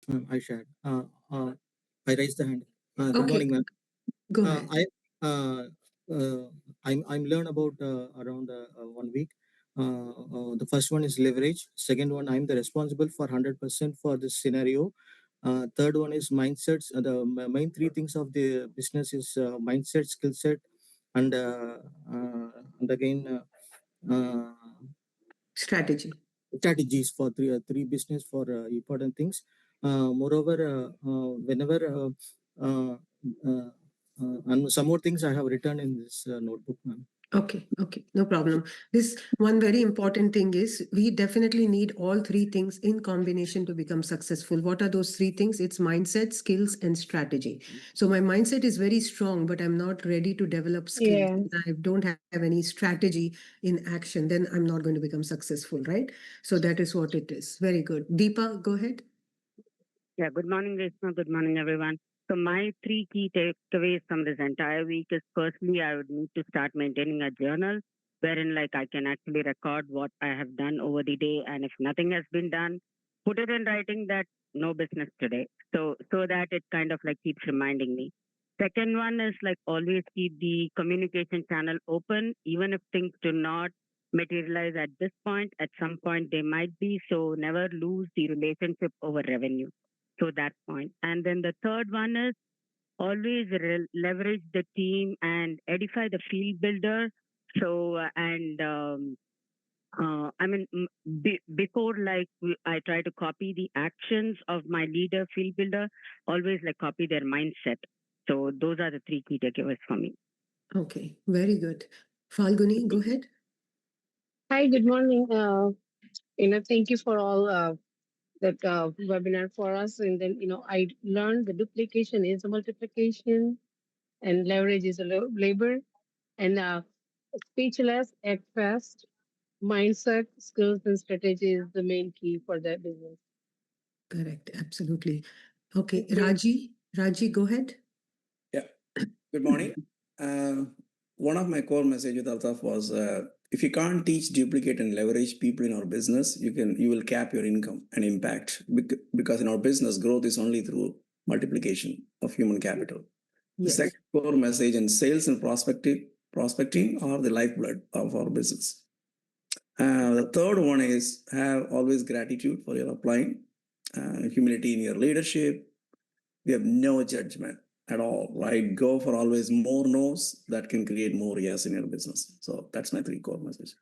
I shared. I raised the hand. Good Okay, morning, ma'am. go ahead. I I'm learned about around 1 week. The first one is leverage. Second one, I'm the responsible for 100% for this scenario. Third one is mindsets. Main three things of the business is mindset, skill set, and and again Strategy. strategies for three business for important things. Moreover, whenever uh, and some more things I have written in this notebook, ma'am. Okay, no problem. This one very important thing is we definitely need all three things in combination to become successful. What are those three things? It's mindset, skills, and strategy. So my mindset is very strong, but I'm not ready to develop skills. Yeah. I don't have any strategy in action, then I'm not going to become successful, right? So that is what it is. Very good. Deepa, go ahead. Yeah, good morning, Reshma. Good morning, everyone. So my three key takeaways from this entire week is firstly, I would need to start maintaining a journal wherein like I can actually record what I have done over the day. And if nothing has been done, put it in writing that no business today. So that it kind of like keeps reminding me. Second one is like always keep the communication channel open, even if things do not materialize at this point, at some point they might be. So never lose the relationship over revenue, to that point. And then the third one is always leverage the team and edify the field builder. So, I mean, before like I try to copy the actions of my leader, field builder, always like copy their mindset. So those are the three key takeaways for me. Okay, very good. Falguni, go ahead. Hi, good morning. Thank you for all that webinar for us. And then, I learned the duplication is a multiplication and leverage is a labor. And speechless, act fast, mindset, skills, and strategy is the main key for that business. Correct, absolutely. Okay, Thank you. Raji, go ahead. Yeah, good morning. One of my core messages, Altaf, was if you can't teach, duplicate, and leverage people in our business, you will cap your income and impact because in our business, growth is only through multiplication of human capital. The Yes. second core message in sales and prospecting are the lifeblood of our business. The third one is have always gratitude for your applying, humility in your leadership. We have no judgment at all, right? Go for always more no's that can create more yes in your business. So that's my three core messages.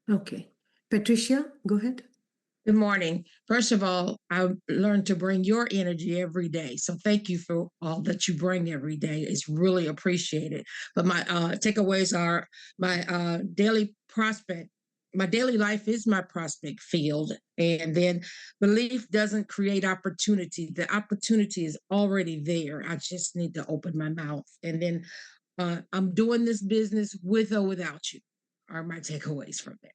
Okay. Patricia, go ahead. Good morning. First of all, I learned to bring your energy every day. So thank you for all that you bring every day. It's really appreciated. But my takeaways are my daily prospect. My daily life is my prospect field. And then belief doesn't create opportunity. The opportunity is already there. I just need to open my mouth. And then I'm doing this business with or without you are my takeaways from that.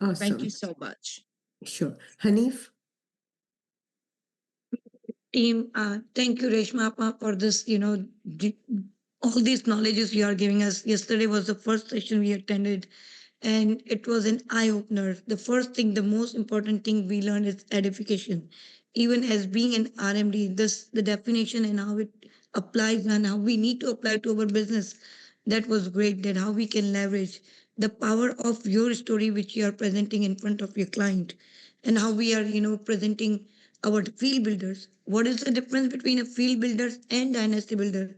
Awesome. Thank you so much. Sure. Hanif? Team, thank you, Reshma, for this, all these knowledges you are giving us. Yesterday was the first session we attended, and it was an eye-opener. The first thing, the most important thing we learned is edification. Even as being an RMD, the definition and how it applies and how we need to apply to our business, that was great. That how we can leverage the power of your story, which you are presenting in front of your client, and how we are, presenting our field builders. What is the difference between a field builder and dynasty builder?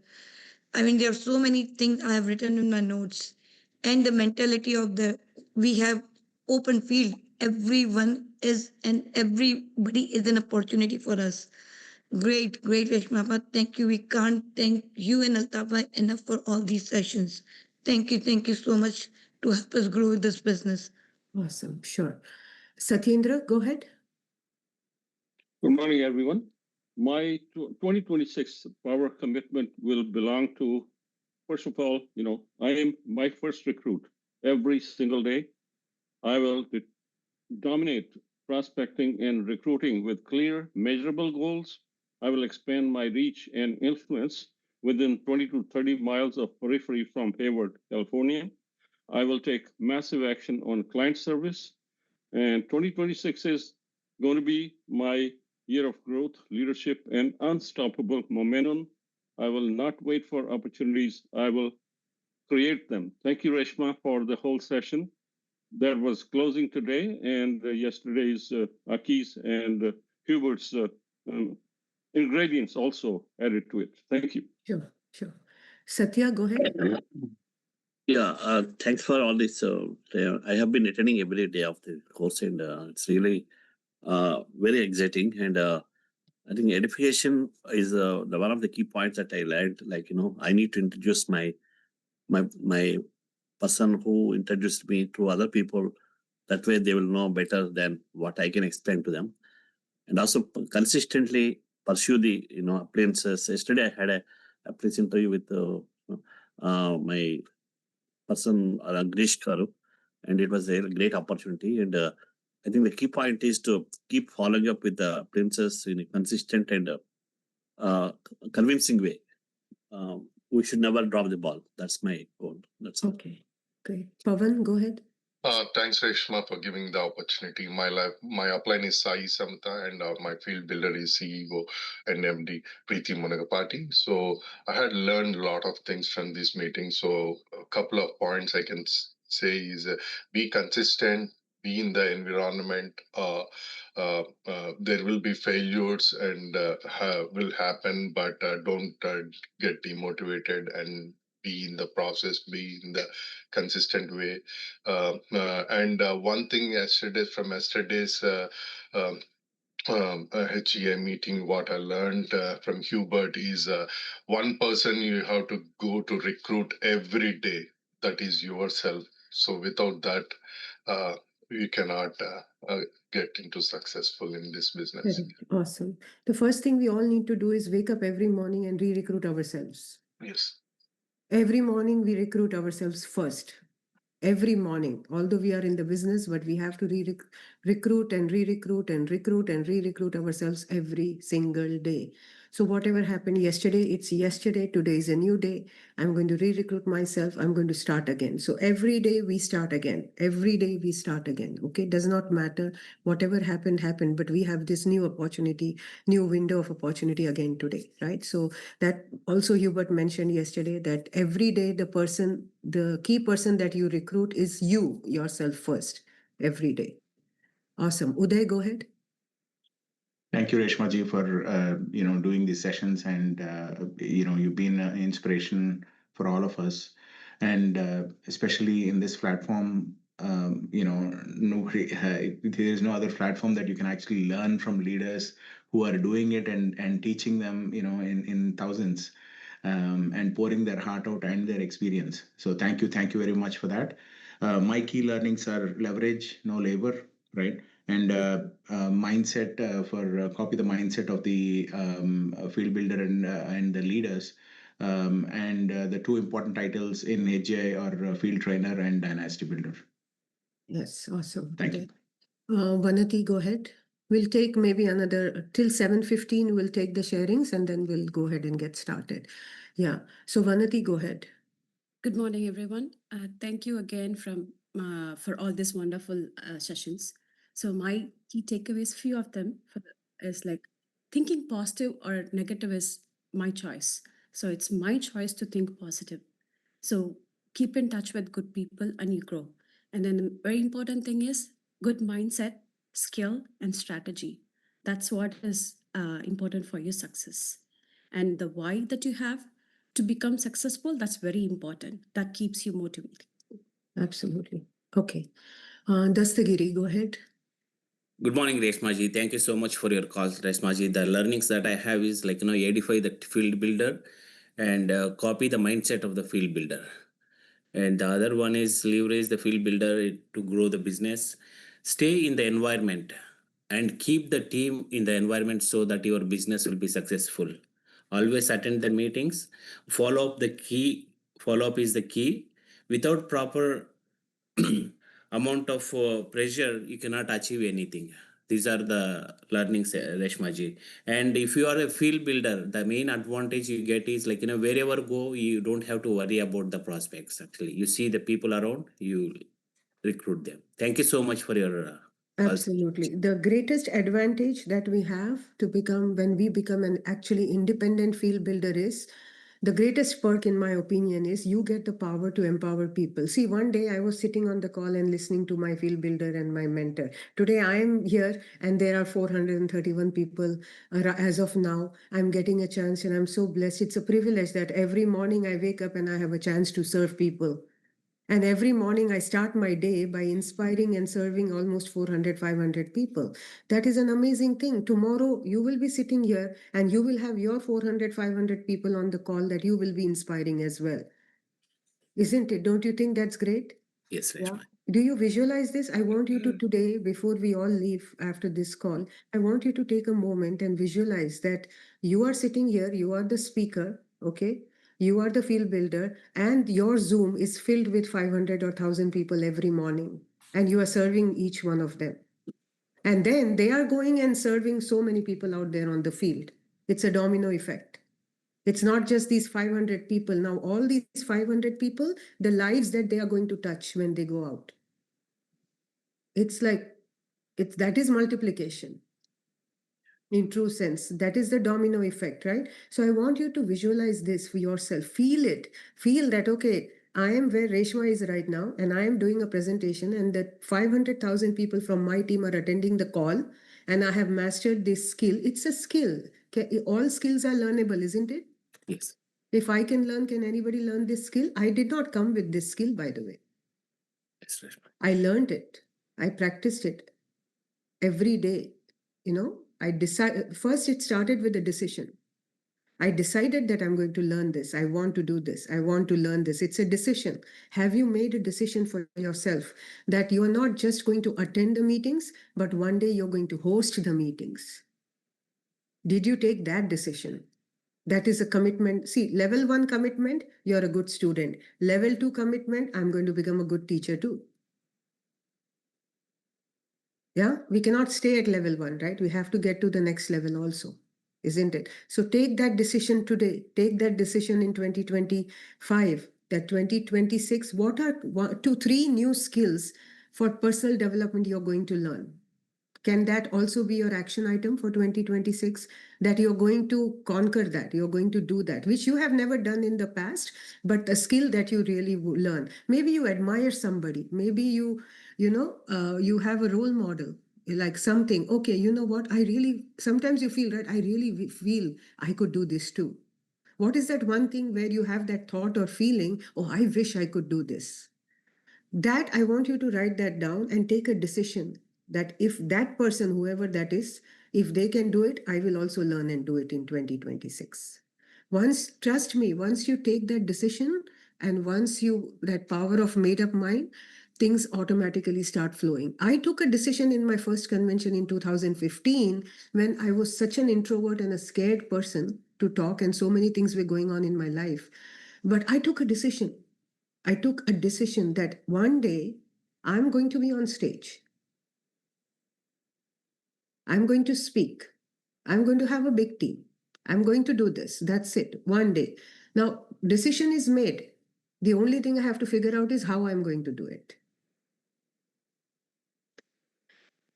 I mean, there are so many things I have written in my notes. And the mentality of we have open field. Everyone is and everybody is an opportunity for us. Great, great, Reshma. Thank you. We can't thank you and Altaf enough for all these sessions. Thank you so much to help us grow this business. Awesome. Sure. Satyendra, go ahead. Good morning, everyone. My 2026 power commitment will belong to, first of all, I am my first recruit. Every single day, I will dominate prospecting and recruiting with clear, measurable goals. I will expand my reach and influence within 20 to 30 miles of periphery from Hayward, California. I will take massive action on client service. And 2026 is going to be my year of growth, leadership, and unstoppable momentum. I will not wait for opportunities. I will create them. Thank you, Reshma, for the whole session. That was closing today, and yesterday's Aki's and Hubert's ingredients also added to it. Thank you. Sure, sure. Satya, go ahead. Yeah, thanks for all this. I have been attending every day of the course, and it's really very exciting. And I think edification is the one of the key points that I learned. Like, I need to introduce my person who introduced me to other people. That way, they will know better than what I can explain to them, and also consistently pursue the appliances. Yesterday, I had a appliance interview with my person Grish Karu, and it was a great opportunity. And I think the key point is to keep following up with the princess in a consistent and convincing way. We should never drop the ball. That's my goal. That's okay. Great. Pavan, go ahead. Thanks, Reshma, for giving the opportunity. My upline is Sai Samta, and my field builder is CEO and MD Preeti Munagapati. So I had learned a lot of things from this meeting. So a couple of points I can say is be consistent, be in the environment. There will be failures and will happen, but don't get demotivated and be in the process, be in the consistent way. And one thing from yesterday's HEA meeting, what I learned from Hubert is one person you have to go to recruit every day. That is yourself. So without that, you cannot get into successful in this business. Awesome. The first thing we all need to do is wake up every morning and re-recruit ourselves. Yes. Every morning we recruit ourselves first. Every morning, although we are in the business, but we have to recruit and re-recruit and recruit and re-recruit ourselves every single day. So whatever happened yesterday, it's yesterday. Today is a new day. I'm going to re-recruit myself. I'm going to start again. So every day we start again. Every day we start again. Okay, does not matter. Whatever happened, happened. But we have this new opportunity, new window of opportunity again today, right? So that also Hubert mentioned yesterday that every day the key person that you recruit is you yourself first every day. Awesome. Uday, go ahead. Thank you, Reshma ji, for doing these sessions, and you've been an inspiration for all of us, and especially in this platform. There is no other platform that you can actually learn from leaders who are doing it and teaching them, in thousands, and pouring their heart out and their experience. So thank you very much for that. My key learnings are leverage, no labor, right? And mindset copy the mindset of the field builder and the leaders. And the two important titles in HJ are field trainer and dynasty builder. Yes, awesome. Thank you. Vanati, go ahead. We'll take maybe another till 7:15. We'll take the sharings and then we'll go ahead and get started. Yeah. So Vanati, go ahead. Good morning, everyone. Thank you again for all these wonderful sessions. So my key takeaways, few of them, is like thinking positive or negative is my choice. So it's my choice to think positive. So keep in touch with good people and you grow. And then the very important thing is good mindset, skill, and strategy. That's what is important for your success. And the why that you have to become successful, that's very important. That keeps you motivated. Absolutely. Okay. Dastagiri, go ahead. Good morning, Reshma ji. Thank you so much for your call, Reshma ji. The learnings that I have is edify the field builder and copy the mindset of the field builder. And the other one is leverage the field builder to grow the business. Stay in the environment and keep the team in the environment so that your business will be successful. Always attend the meetings. Follow up is the key. Without proper amount of pressure, you cannot achieve anything. These are the learnings, Reshma ji. And if you are a field builder, the main advantage you get is wherever go, you don't have to worry about the prospects. Actually, you see the people around, you recruit them. Thank you so much for your Absolutely. The greatest advantage that we have to become when we become an actually independent field builder is the greatest perk, in my opinion, is you get the power to empower people. See, one day I was sitting on the call and listening to my field builder and my mentor. Today I am here and there are 431 people as of now. I'm getting a chance and I'm so blessed. It's a privilege that every morning I wake up and I have a chance to serve people. And every morning I start my day by inspiring and serving almost 400, 500 people. That is an amazing thing. Tomorrow you will be sitting here and you will have your 400, 500 people on the call that you will be inspiring as well. Isn't it? Don't you think that's great? Yes, Yeah. Reshma. Do you visualize this? I want you to today, before we all leave after this call, I want you to take a moment and visualize that you are sitting here, you are the speaker, okay? You are the field builder, and your Zoom is filled with 500 or 1,000 people every morning, and you are serving each one of them. And then they are going and serving so many people out there on the field. It's a domino effect. It's not just these 500 people. Now, all these 500 people, the lives that they are going to touch when they go out. It's like, that is multiplication in true sense. That is the domino effect, right? So I want you to visualize this for yourself. Feel it. Feel that, okay, I am where Reshma is right now, and I am doing a presentation, and that 500,000 people from my team are attending the call, and I have mastered this skill. It's a skill. All skills are learnable, isn't it? Yes. If I can learn, can anybody learn this skill? I did not come with this skill, by the way. Yes, Reshma. I learned it. I practiced it every day. You know, I decided first, it started with a decision. I decided that I'm going to learn this. I want to do this. I want to learn this. It's a decision. Have you made a decision for yourself that you are not just going to attend the meetings, but one day you're going to host the meetings? Did you take that decision? That is a commitment. See, level 1 commitment, you're a good student. Level 2 commitment, I'm going to become a good teacher too. Yeah, we cannot stay at level 1, right? We have to get to the next level also, isn't it? So take that decision today. Take that decision in 2025, that 2026. What are 2, 3 new skills for personal development you're going to learn? Can that also be your action item for 2026? That you're going to conquer that, you're going to do that, which you have never done in the past, but a skill that you really learn. Maybe you admire somebody. Maybe you have a role model, like something. Okay, you know what? Sometimes you feel, right? I really feel I could do this too. What is that one thing where you have that thought or feeling, oh, I wish I could do this? That I want you to write that down and take a decision that if that person, whoever that is, if they can do it, I will also learn and do it in 2026. Trust me, once you take that decision and once that power of made up mind, things automatically start flowing. I took a decision in my first convention in 2015 when I was such an introvert and a scared person to talk, and so many things were going on in my life. But I took a decision. I took a decision that one day I'm going to be on stage. I'm going to speak. I'm going to have a big team. I'm going to do this. That's it. One day. Now, decision is made. The only thing I have to figure out is how I'm going to do it.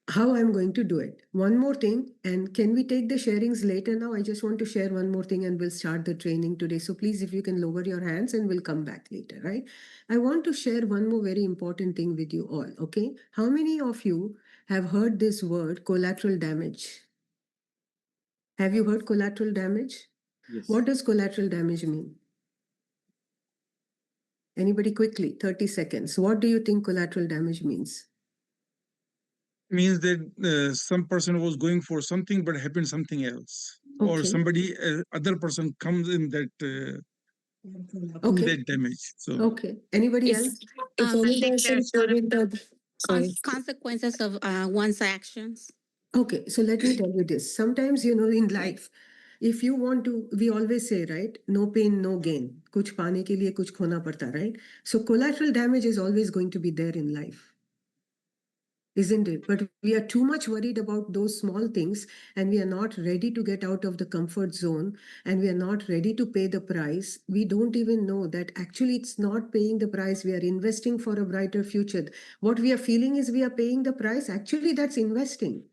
How I'm going to do it. One more thing, and can we take the sharings later now? I just want to share one more thing and we'll start the training today. So please, if you can lower your hands and we'll come back later, right? I want to share one more very important thing with you all, okay? How many of you have heard this word collateral damage? Have you heard collateral damage? Yes. What does collateral damage mean? Anybody quickly, 30 seconds. What do you think collateral damage means? Means that some person was going for something but happened something else, or Okay. somebody other person comes in that Okay. that damage. So Okay. Anybody else? If any person showing the sorry. Consequences of one's actions. Okay, so let me tell you this. Sometimes, in life, if you want to, we always say, right? No pain, no gain. Kuch paane ke liye kuch khona padta, right? So collateral damage is always going to be there in life. isn't it? But we are too much worried about those small things, and we are not ready to get out of the comfort zone, and we are not ready to pay the price. We don't even know that actually it's not paying the price. We are investing for a brighter future. What we are feeling is we are paying the price. Actually, that's investing.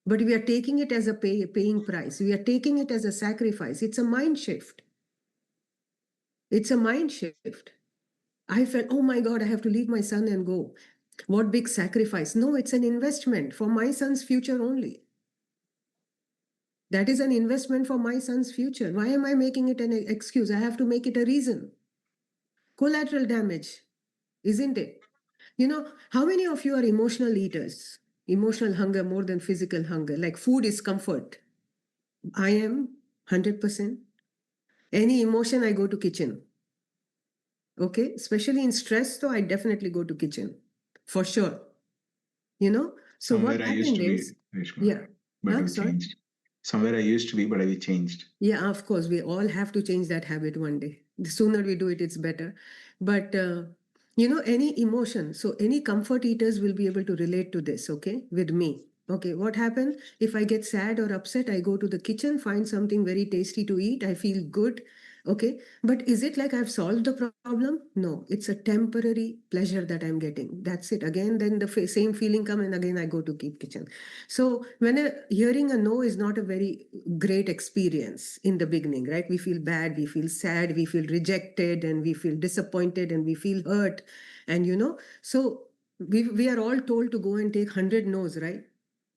But we are taking it as a paying price. We are taking it as a sacrifice. It's a mind shift. It's a mind shift. I felt, oh my God, I have to leave my son and go. What big sacrifice. No, it's an investment for my son's future only. That is an investment for my son's future. Why am I making it an excuse? I have to make it a reason. Collateral damage, isn't it? You know, how many of you are emotional eaters? Emotional hunger more than physical hunger. Like food is comfort. I am 100%. Any emotion, I go to kitchen. Okay, especially in stress, though, I definitely go to kitchen for sure. You know, so Somewhere what I used happened to be, is, Reshma, yeah, but huh? I Sorry. changed. Somewhere I used to be, but I changed. Yeah, of course, we all have to change that habit one day. The sooner we do it, it's better. But you know, any emotion, so any comfort eaters will be able to relate to this, okay, with me. Okay, what happened? If I get sad or upset, I go to the kitchen, find something very tasty to eat. I feel good. Okay, but is it like I've solved the problem? No, it's a temporary pleasure that I'm getting. That's it. Again, then the same feeling come, and again I go to keep kitchen. So when hearing a no is not a very great experience in the beginning, right? We feel bad, we feel sad, we feel rejected, and we feel disappointed, and we feel hurt, and you know. So we are all told to go and take 100 no's, right?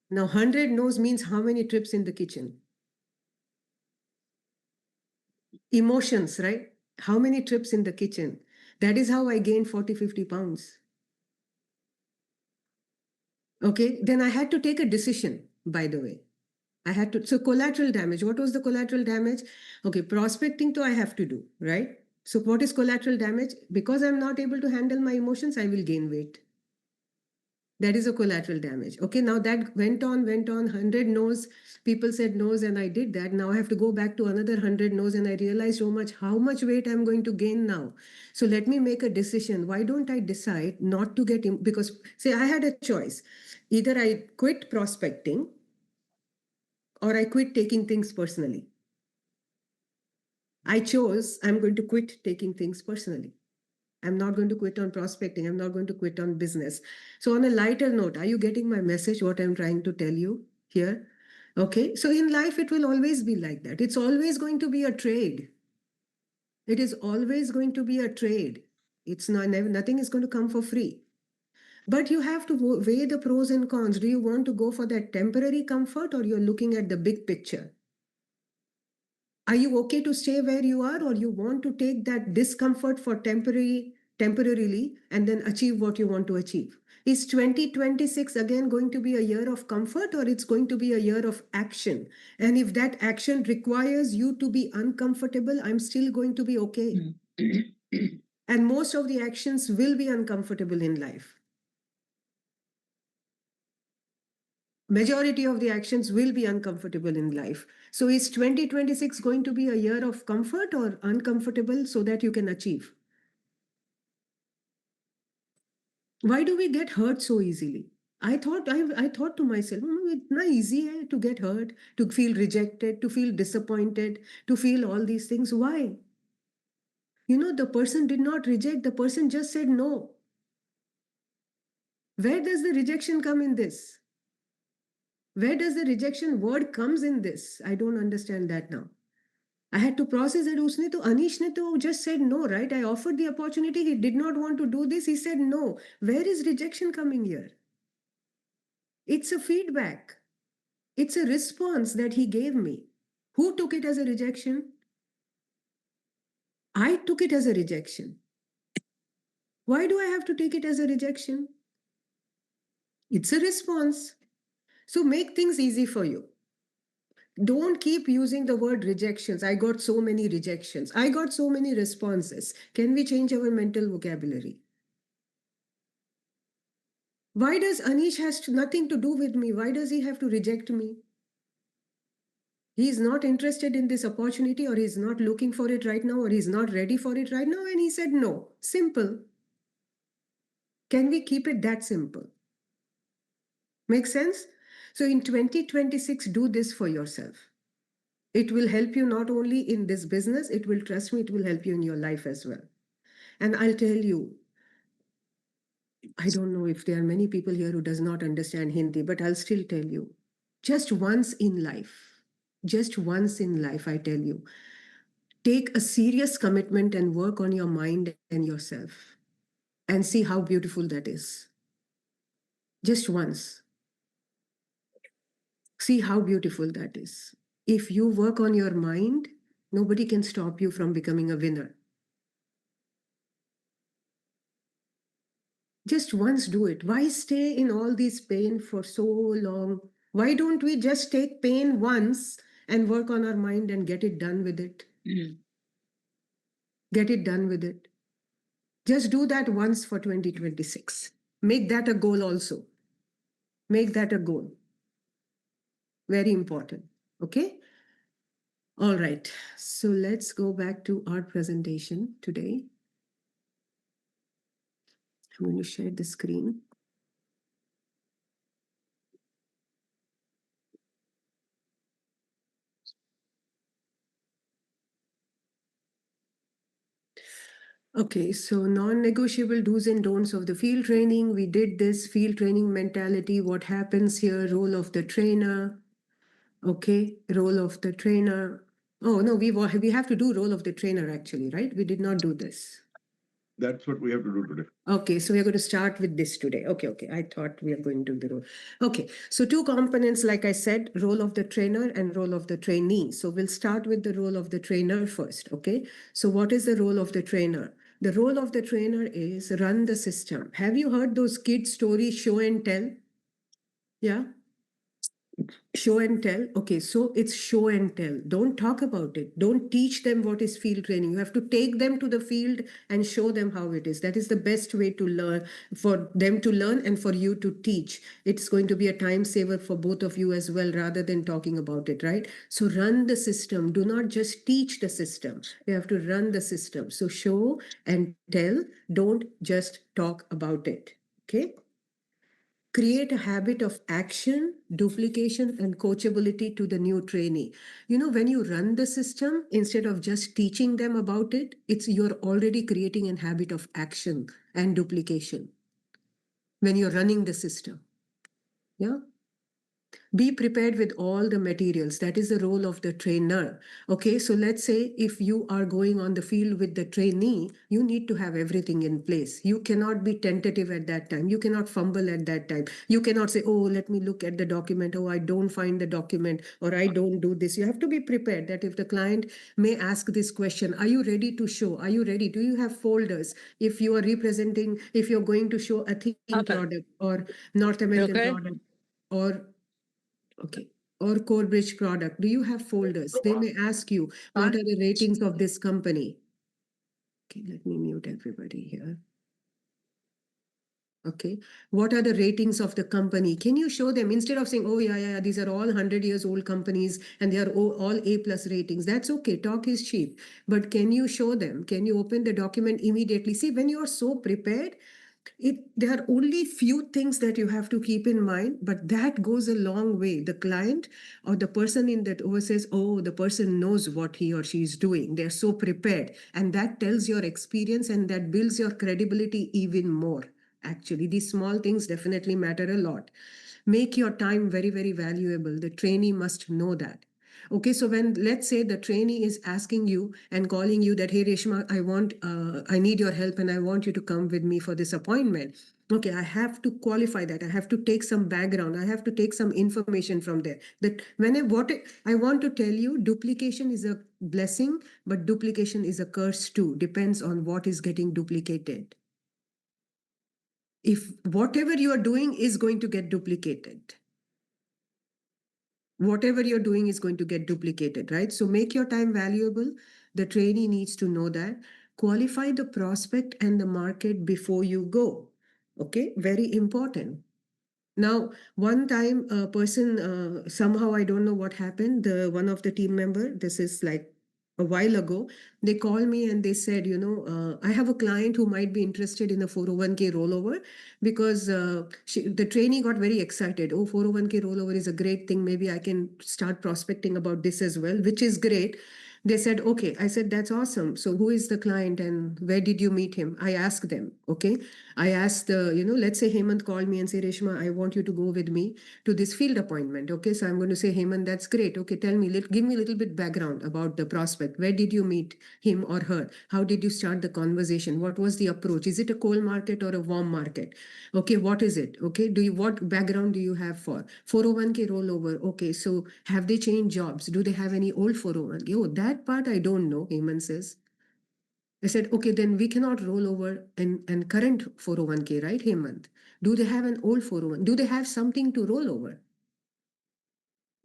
Now 100 no's means how many trips in the kitchen? Emotions, right? How many trips in the kitchen? That is how I gained 40-50 pounds. Okay, then I had to take a decision, by the way. I had to, so collateral damage. What was the collateral damage? Okay, prospecting to I have to do, right? So what is collateral damage? Because I'm not able to handle my emotions, I will gain weight. That is a collateral damage. Okay, now that went on, 100 no's. People said no's, and I did that. Now I have to go back to another 100 no's, and I realized how much weight I'm going to gain now. So let me make a decision. Why don't I decide not to get in? Because say I had a choice. Either I quit prospecting or I quit taking things personally. I chose I'm going to quit taking things personally. I'm not going to quit on prospecting. I'm not going to quit on business. So, on a lighter note, are you getting my message, what I'm trying to tell you here? Okay. So, in life, it will always be like that. It's always going to be a trade. It is always going to be a trade. It's not, nothing is going to come for free. But you have to weigh the pros and cons. Do you want to go for that temporary comfort, or you're looking at the big picture? Are you okay to stay where you are, or you want to take that discomfort for temporarily and then achieve what you want to achieve? Is 2026 again going to be a year of comfort, or it's going to be a year of action? And if that action requires you to be uncomfortable, I'm still going to be okay. And most of the actions will be uncomfortable in life. Majority of the actions will be uncomfortable in life. So is 2026 going to be a year of comfort or uncomfortable so that you can achieve? Why do we get hurt so easily? I thought to myself, it's not easy to get hurt, to feel rejected, to feel disappointed, to feel all these things. Why? You know, the person did not reject, the person just said no. Where does the rejection come in this? Where does the rejection word comes in this? I don't understand that now. I had to process it. Anish ne to just said no, right? I offered the opportunity. He did not want to do this. He said no. Where is rejection coming here? It's a feedback. It's a response that he gave me. Who took it as a rejection? I took it as a rejection. Why do I have to take it as a rejection? It's a response. So make things easy for you. Don't keep using the word rejections. I got so many rejections. I got so many responses. Can we change our mental vocabulary? Why does Anish has nothing to do with me? Why does he have to reject me? He is not interested in this opportunity, or he's not looking for it right now, or he's not ready for it right now, and he said no. Simple. Can we keep it that simple? Make sense? So in 2026, do this for yourself. It will help you not only in this business, it will, trust me, it will help you in your life as well. And I'll tell you, I don't know if there are many people here who does not understand Hindi, but I'll still tell you, just once in life, I tell you, take a serious commitment and work on your mind and yourself and see how beautiful that is. Just once. See how beautiful that is. If you work on your mind, nobody can stop you from becoming a winner. Just once do it. Why stay in all this pain for so long? Why don't we just take pain once and work on our mind and get it done with it? Get it done with it. Just do that once for 2026. Make that a goal also. Make that a goal. Very important. Okay? All right. So let's go back to our presentation today. I'm going to share the screen. Okay, so non-negotiable do's and don'ts of the field training. We did this field training mentality. What happens here? Role of the trainer. Okay, role of the trainer. Oh, no, we have to do role of the trainer actually, right? We did not do this. That's what we have to do today. Okay, so we're going to start with this today. Okay. I thought we are going to do the role. Okay, so two components, like I said, role of the trainer and role of the trainee. So we'll start with the role of the trainer first. Okay, so what is the role of the trainer? The role of the trainer is run the system. Have you heard those kids' stories, show and tell? Yeah. Show and tell. Okay, so it's show and tell. Don't talk about it. Don't teach them what is field training. You have to take them to the field and show them how it is. That is the best way to learn, for them to learn and for you to teach. It's going to be a time saver for both of you as well, rather than talking about it, right? So run the system. Do not just teach the system. You have to run the system. So show and tell. Don't just talk about it. Okay. Create a habit of action, duplication, and coachability to the new trainee. You know, when you run the system, instead of just teaching them about it, you're already creating a habit of action and duplication when you're running the system. Yeah. Be prepared with all the materials. That is the role of the trainer. Okay, so let's say if you are going on the field with the trainee, you need to have everything in place. You cannot be tentative at that time. You cannot fumble at that time. You cannot say, oh, let me look at the document. Oh, I don't find the document, or I don't do this. You have to be prepared that if the client may ask this question, are you ready to show? Are you ready? Do you have folders? If you are representing, if you're going to show a theme product or North American product, or okay, or core bridge product, do you have folders? They may ask you, what are the ratings of this company? Okay, let me mute everybody here. Okay, what are the ratings of the company? Can you show them, instead of saying, oh yeah, these are all 100 years old companies and they are all A+ ratings? That's okay, talk is cheap. But can you show them? Can you open the document immediately? See, when you are so prepared, there are only few things that you have to keep in mind, but that goes a long way. The client or the person in that over says, oh, the person knows what he or she is doing. They're so prepared. And that tells your experience and that builds your credibility even more. Actually, these small things definitely matter a lot. Make your time very, very valuable. The trainee must know that. Okay, so when, let's say, the trainee is asking you and calling you that, hey Reshma, I need your help and I want you to come with me for this appointment. Okay, I have to qualify that. I have to take some background. I have to take some information from there. That I want to tell you, duplication is a blessing, but duplication is a curse too. Depends on what is getting duplicated. If whatever you are doing is going to get duplicated, whatever you're doing is going to get duplicated, right? So make your time valuable. The trainee needs to know that. Qualify the prospect and the market before you go. Okay, very important. Now, one time a person, somehow, I don't know what happened, one of the team member, this is like a while ago. They called me and they said, I have a client who might be interested in a 401k rollover because the trainee got very excited. Oh, 401k rollover is a great thing. Maybe I can start prospecting about this as well, which is great. They said, okay. I said, that's awesome. So who is the client and where did you meet him? I asked them. Okay. I asked, let's say Hemant called me and say, Reshma, I want you to go with me to this field appointment. Okay. So I'm going to say, Hemant, that's great. Okay. Tell me, give me a little bit background about the prospect. Where did you meet him or her? How did you start the conversation? What was the approach? Is it a cold market or a warm market? Okay. What is it? Okay. What background do you have for 401k rollover? Okay. So have they changed jobs? Do they have any old 401k? Oh, that part I don't know, Hemant says. I said, okay, then we cannot roll over and current 401k, right, Hemant? Do they have an old 401? Do they have something to roll over?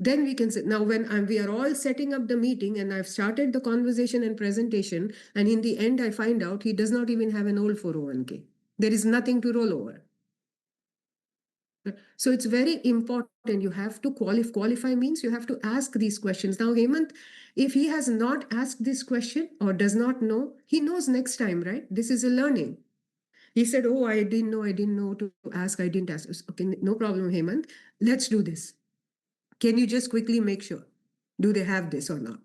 Then we can say, now when we are all setting up the meeting and I've started the conversation and presentation, and in the end I find out he does not even have an old 401k. There is nothing to roll over. So it's very important. You have to qualify means you have to ask these questions. Now, Hemant, if he has not asked this question or does not know, he knows next time, right? This is a learning. He said, oh, I didn't know to ask. I didn't ask. Okay, no problem, Hemant. Let's do this. Can you just quickly make sure? Do they have this or not?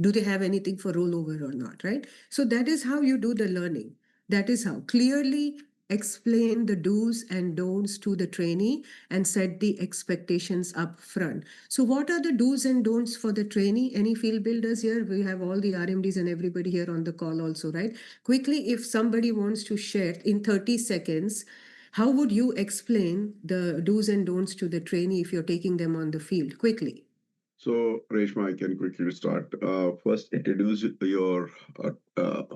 Do they have anything for rollover or not, right? So that is how you do the learning. That is how clearly explain the do's and don'ts to the trainee and set the expectations up front. So what are the do's and don'ts for the trainee? Any field builders here? We have all the RMDs and everybody here on the call also, right? Quickly, if somebody wants to share in 30 seconds, how would you explain the do's and don'ts to the trainee if you're taking them on the field? Quickly. So, Reshma, I can quickly start. First, introduce your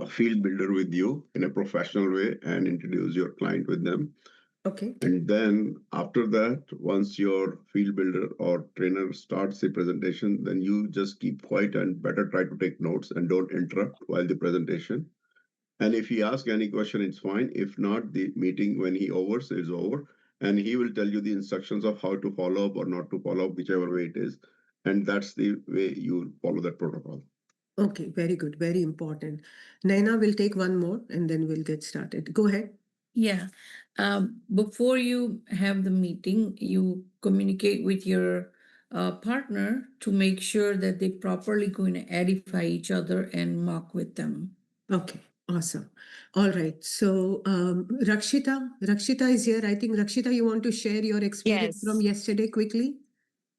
field builder with you in a professional way and introduce your client with them. Okay. And then after that, once your field builder or trainer starts the presentation, then you just keep quiet and better try to take notes and don't interrupt while the presentation. And if he asks any question, it's fine. If not, the meeting when he overs is over. And he will tell you the instructions of how to follow up or not to follow up, whichever way it is. And that's the way you follow that protocol. Okay, very good. Very important. Naina will take one more and then we'll get started. Go ahead. Yeah. Before you have the meeting, you communicate with your partner to make sure that they properly going to edify each other and mock with them. Okay, awesome. All right. So Rakshita is here. I think Rakshita, you want to share your experience from yesterday quickly?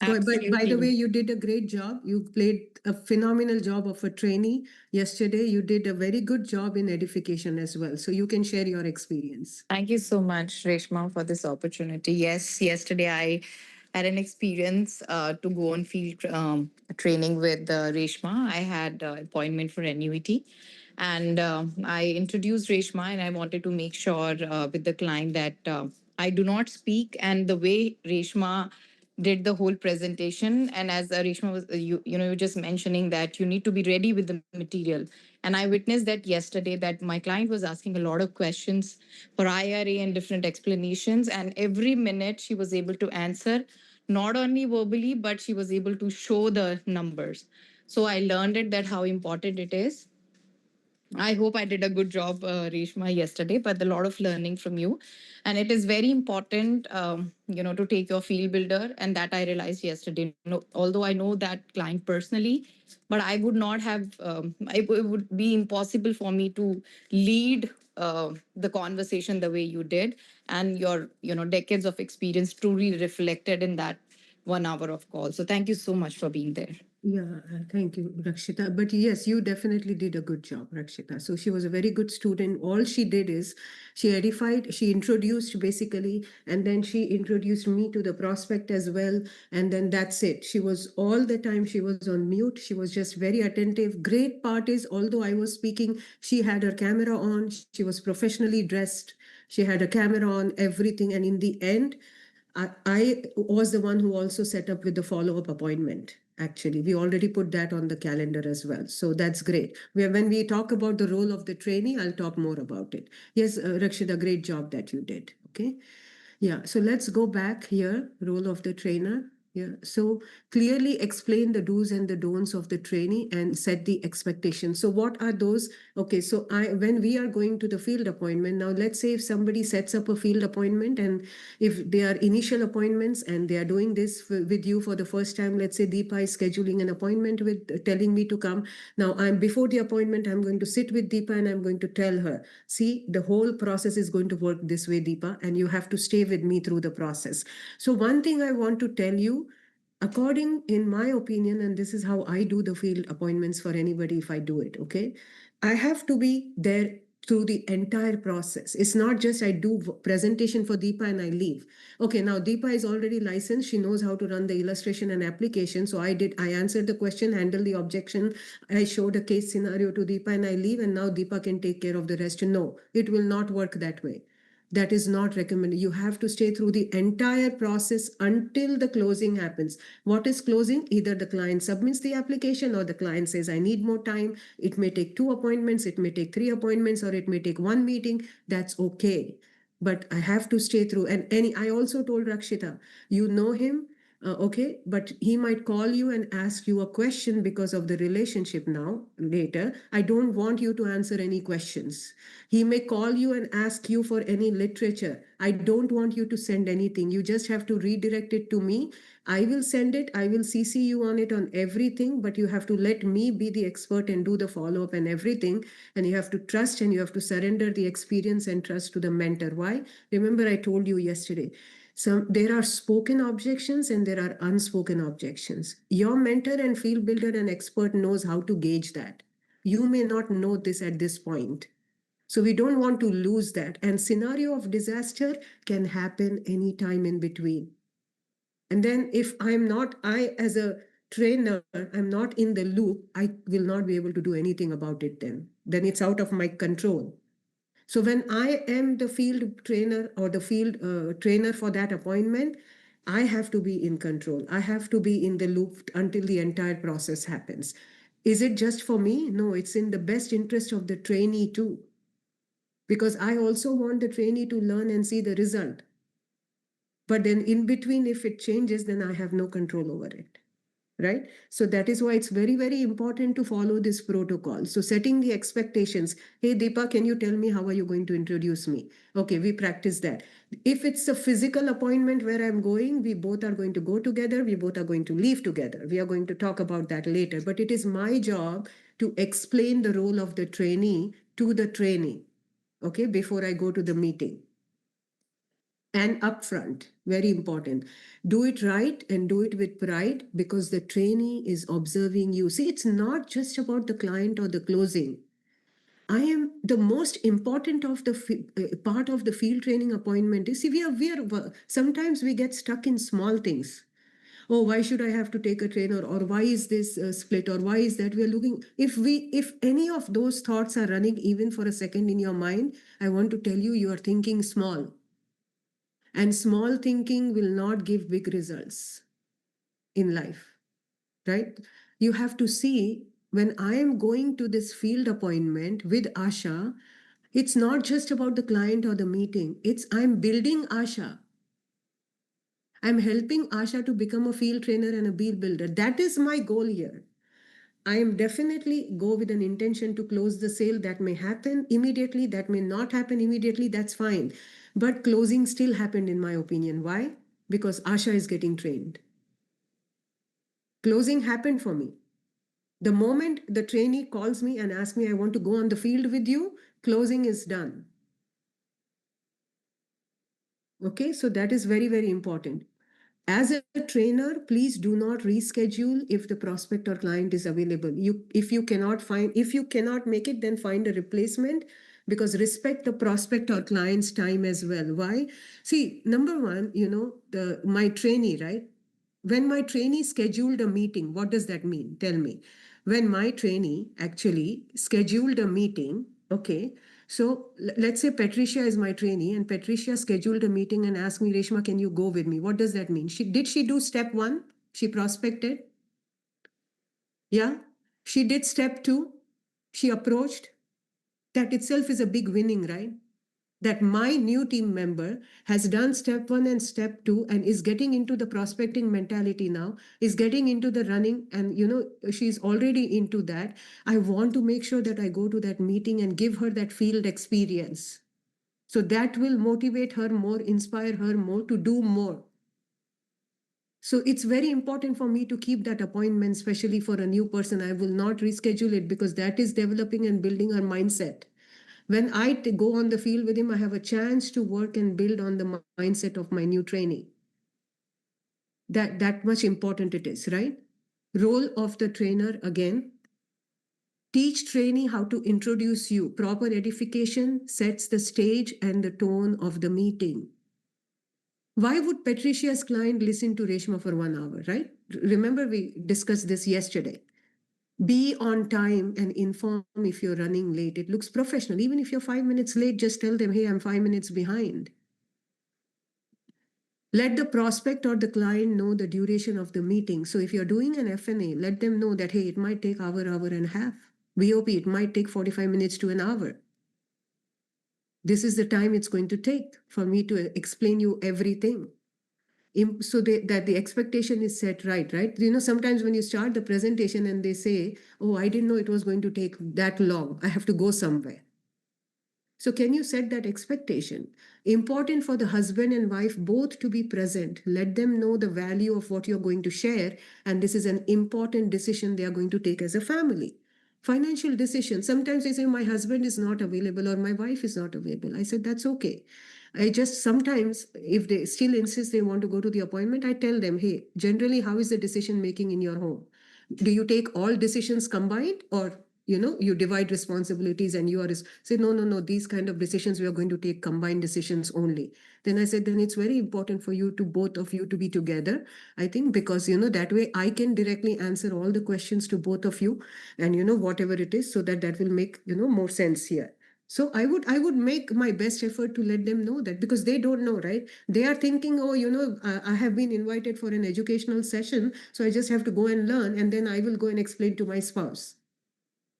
By the way, you did a great job. You played a phenomenal job of a trainee yesterday. You did a very good job in edification as well. So you can share your experience. Thank you so much, Reshma, for this opportunity. Yes, yesterday I had an experience to go on field training with Reshma. I had appointment for annuity, and I introduced Reshma, and I wanted to make sure with the client that I do not speak, and the way Reshma did the whole presentation, and as Reshma was you just mentioning that you need to be ready with the material, and I witnessed that yesterday that my client was asking a lot of questions for IRA and different explanations, and every minute she was able to answer, not only verbally but she was able to show the numbers. So I learned it that how important it is. I hope I did a good job, Reshma, yesterday, but a lot of learning from you. And it is very important, to take your field builder. And that I realized yesterday. No, although I know that client personally, but I would not have, it would be impossible for me to lead the conversation the way you did. And your, decades of experience truly reflected in that 1 hour of call. So thank you so much for being there. Yeah, thank you, Rakshita. But yes, you definitely did a good job, Rakshita. So she was a very good student. All she did is she edified, she introduced basically, and then she introduced me to the prospect as well. And then that's it. She was all the time, she was on mute. She was just very attentive. Great part is, although I was speaking, she had her camera on. She was professionally dressed. She had a camera on, everything. And in the end, I was the one who also set up with the follow-up appointment. Actually, we already put that on the calendar as well. So that's great. When we talk about the role of the trainee, I'll talk more about it. Yes, Rakshita, great job that you did. Okay. Yeah. So let's go back here. Role of the trainer. Yeah. So clearly explain the do's and the don'ts of the trainee and set the expectations. So what are those? Okay. So when we are going to the field appointment, now let's say if somebody sets up a field appointment and if they are initial appointments and they are doing this with you for the first time, let's say Deepa is scheduling an appointment with telling me to come. Now before the appointment, I'm going to sit with Deepa and I'm going to tell her, see, the whole process is going to work this way, Deepa, and you have to stay with me through the process. So one thing I want to tell you, according in my opinion, and this is how I do the field appointments for anybody if I do it, okay, I have to be there through the entire process. It's not just I do presentation for Deepa and I leave. Okay, now Deepa is already licensed, she knows how to run the illustration and application, so I answered the question, handled the objection, I showed a case scenario to Deepa and I leave, and now Deepa can take care of the rest. No, it will not work that way. That is not recommended. You have to stay through the entire process until the closing happens. What is closing? Either the client submits the application or the client says, I need more time. It may take 2 appointments, it may take 3 appointments, or it may take 1 meeting. That's okay. But I have to stay through. And I also told Rakshita, you know him, okay, but he might call you and ask you a question because of the relationship now, later. I don't want you to answer any questions. He may call you and ask you for any literature. I don't want you to send anything. You just have to redirect it to me. I will send it. I will CC you on it on everything, but you have to let me be the expert and do the follow up and everything. And you have to trust and you have to surrender the experience and trust to the mentor. Why? Remember, I told you yesterday. There are spoken objections and there are unspoken objections. Your mentor and field builder and expert knows how to gauge that. You may not know this at this point. So we don't want to lose that. And scenario of disaster can happen anytime in between. And then if I as a trainer, I'm not in the loop, I will not be able to do anything about it then. Then it's out of my control. So when I am the field trainer or the field trainer for that appointment, I have to be in control. I have to be in the loop until the entire process happens. Is it just for me? No, it's in the best interest of the trainee too. Because I also want the trainee to learn and see the result. But then in between, if it changes, then I have no control over it. Right? So that is why it's very, very important to follow this protocol. So setting the expectations. Hey, Deepa, can you tell me how are you going to introduce me? Okay, we practice that. If it's a physical appointment where I'm going, we both are going to go together. We both are going to leave together. We are going to talk about that later. But it is my job to explain the role of the trainee to the trainee. Okay, before I go to the meeting. And upfront, very important. Do it right and do it with pride because the trainee is observing you. See, it's not just about the client or the closing. I am the most important of the part of the field training appointment. You see, we are sometimes we get stuck in small things. Oh, why should I have to take a trainer, or why is this split, or why is that? We are looking. If any of those thoughts are running even for a second in your mind, I want to tell you, you are thinking small. And small thinking will not give big results in life, right? You have to see when I am going to this field appointment with Asha, it's not just about the client or the meeting. I'm building Asha. I'm helping Asha to become a field trainer and a field builder. That is my goal here. I am definitely go with an intention to close the sale. That may happen immediately, that may not happen immediately, that's fine. But closing still happened in my opinion. Why? Because Asha is getting trained. Closing happened for me. The moment the trainee calls me and asks me, I want to go on the field with you, closing is done. Okay, so that is very, very important. As a trainer, please do not reschedule if the prospect or client is available. If you cannot make it, then find a replacement, because respect the prospect or client's time as well. Why? See, number one, my trainee, right? When my trainee scheduled a meeting, what does that mean? Tell me. When my trainee actually scheduled a meeting, okay, so let's say Patricia is my trainee and Patricia scheduled a meeting and asked me, Reshma, can you go with me? What does that mean? Did she do step 1? She prospected. Yeah. She did step 2. She approached. That itself is a big winning, right? that my new team member has done step 1 and step 2 and is getting into the prospecting mentality now, is getting into the running, and she's already into that. I want to make sure that I go to that meeting and give her that field experience. So that will motivate her more, inspire her more to do more. So it's very important for me to keep that appointment, especially for a new person. I will not reschedule it because that is developing and building her mindset. When I go on the field with him, I have a chance to work and build on the mindset of my new trainee. That much important it is, right? Role of the trainer again. Teach trainee how to introduce you. Proper edification sets the stage and the tone of the meeting. Why would Patricia's client listen to Reshma for 1 hour, right? Remember, we discussed this yesterday. Be on time and inform if you're running late. It looks professional. Even if you're 5 minutes late, just tell them, hey, I'm 5 minutes behind. Let the prospect or the client know the duration of the meeting. So if you're doing an F&A, let them know that, hey, it might take hour and a half. BOP, it might take 45 minutes to an hour. This is the time it's going to take for me to explain you everything. So that the expectation is set right? Sometimes when you start the presentation and they say, oh, I didn't know it was going to take that long. I have to go somewhere. So can you set that expectation? Important for the husband and wife both to be present. Let them know the value of what you're going to share. And this is an important decision they are going to take as a family. Financial decision. Sometimes they say, my husband is not available or my wife is not available. I said, that's okay. I just sometimes, if they still insist they want to go to the appointment, I tell them, hey, generally, how is the decision making in your home? Do you take all decisions combined, or you divide responsibilities and you are say, no, these kind of decisions we are going to take combined decisions only? Then I said, then it's very important for you to both of you to be together. I think because that way I can directly answer all the questions to both of you, and whatever it is, so that will make more sense here. So I would make my best effort to let them know that, because they don't know, right? They are thinking, oh, I have been invited for an educational session, so I just have to go and learn, and then I will go and explain to my spouse.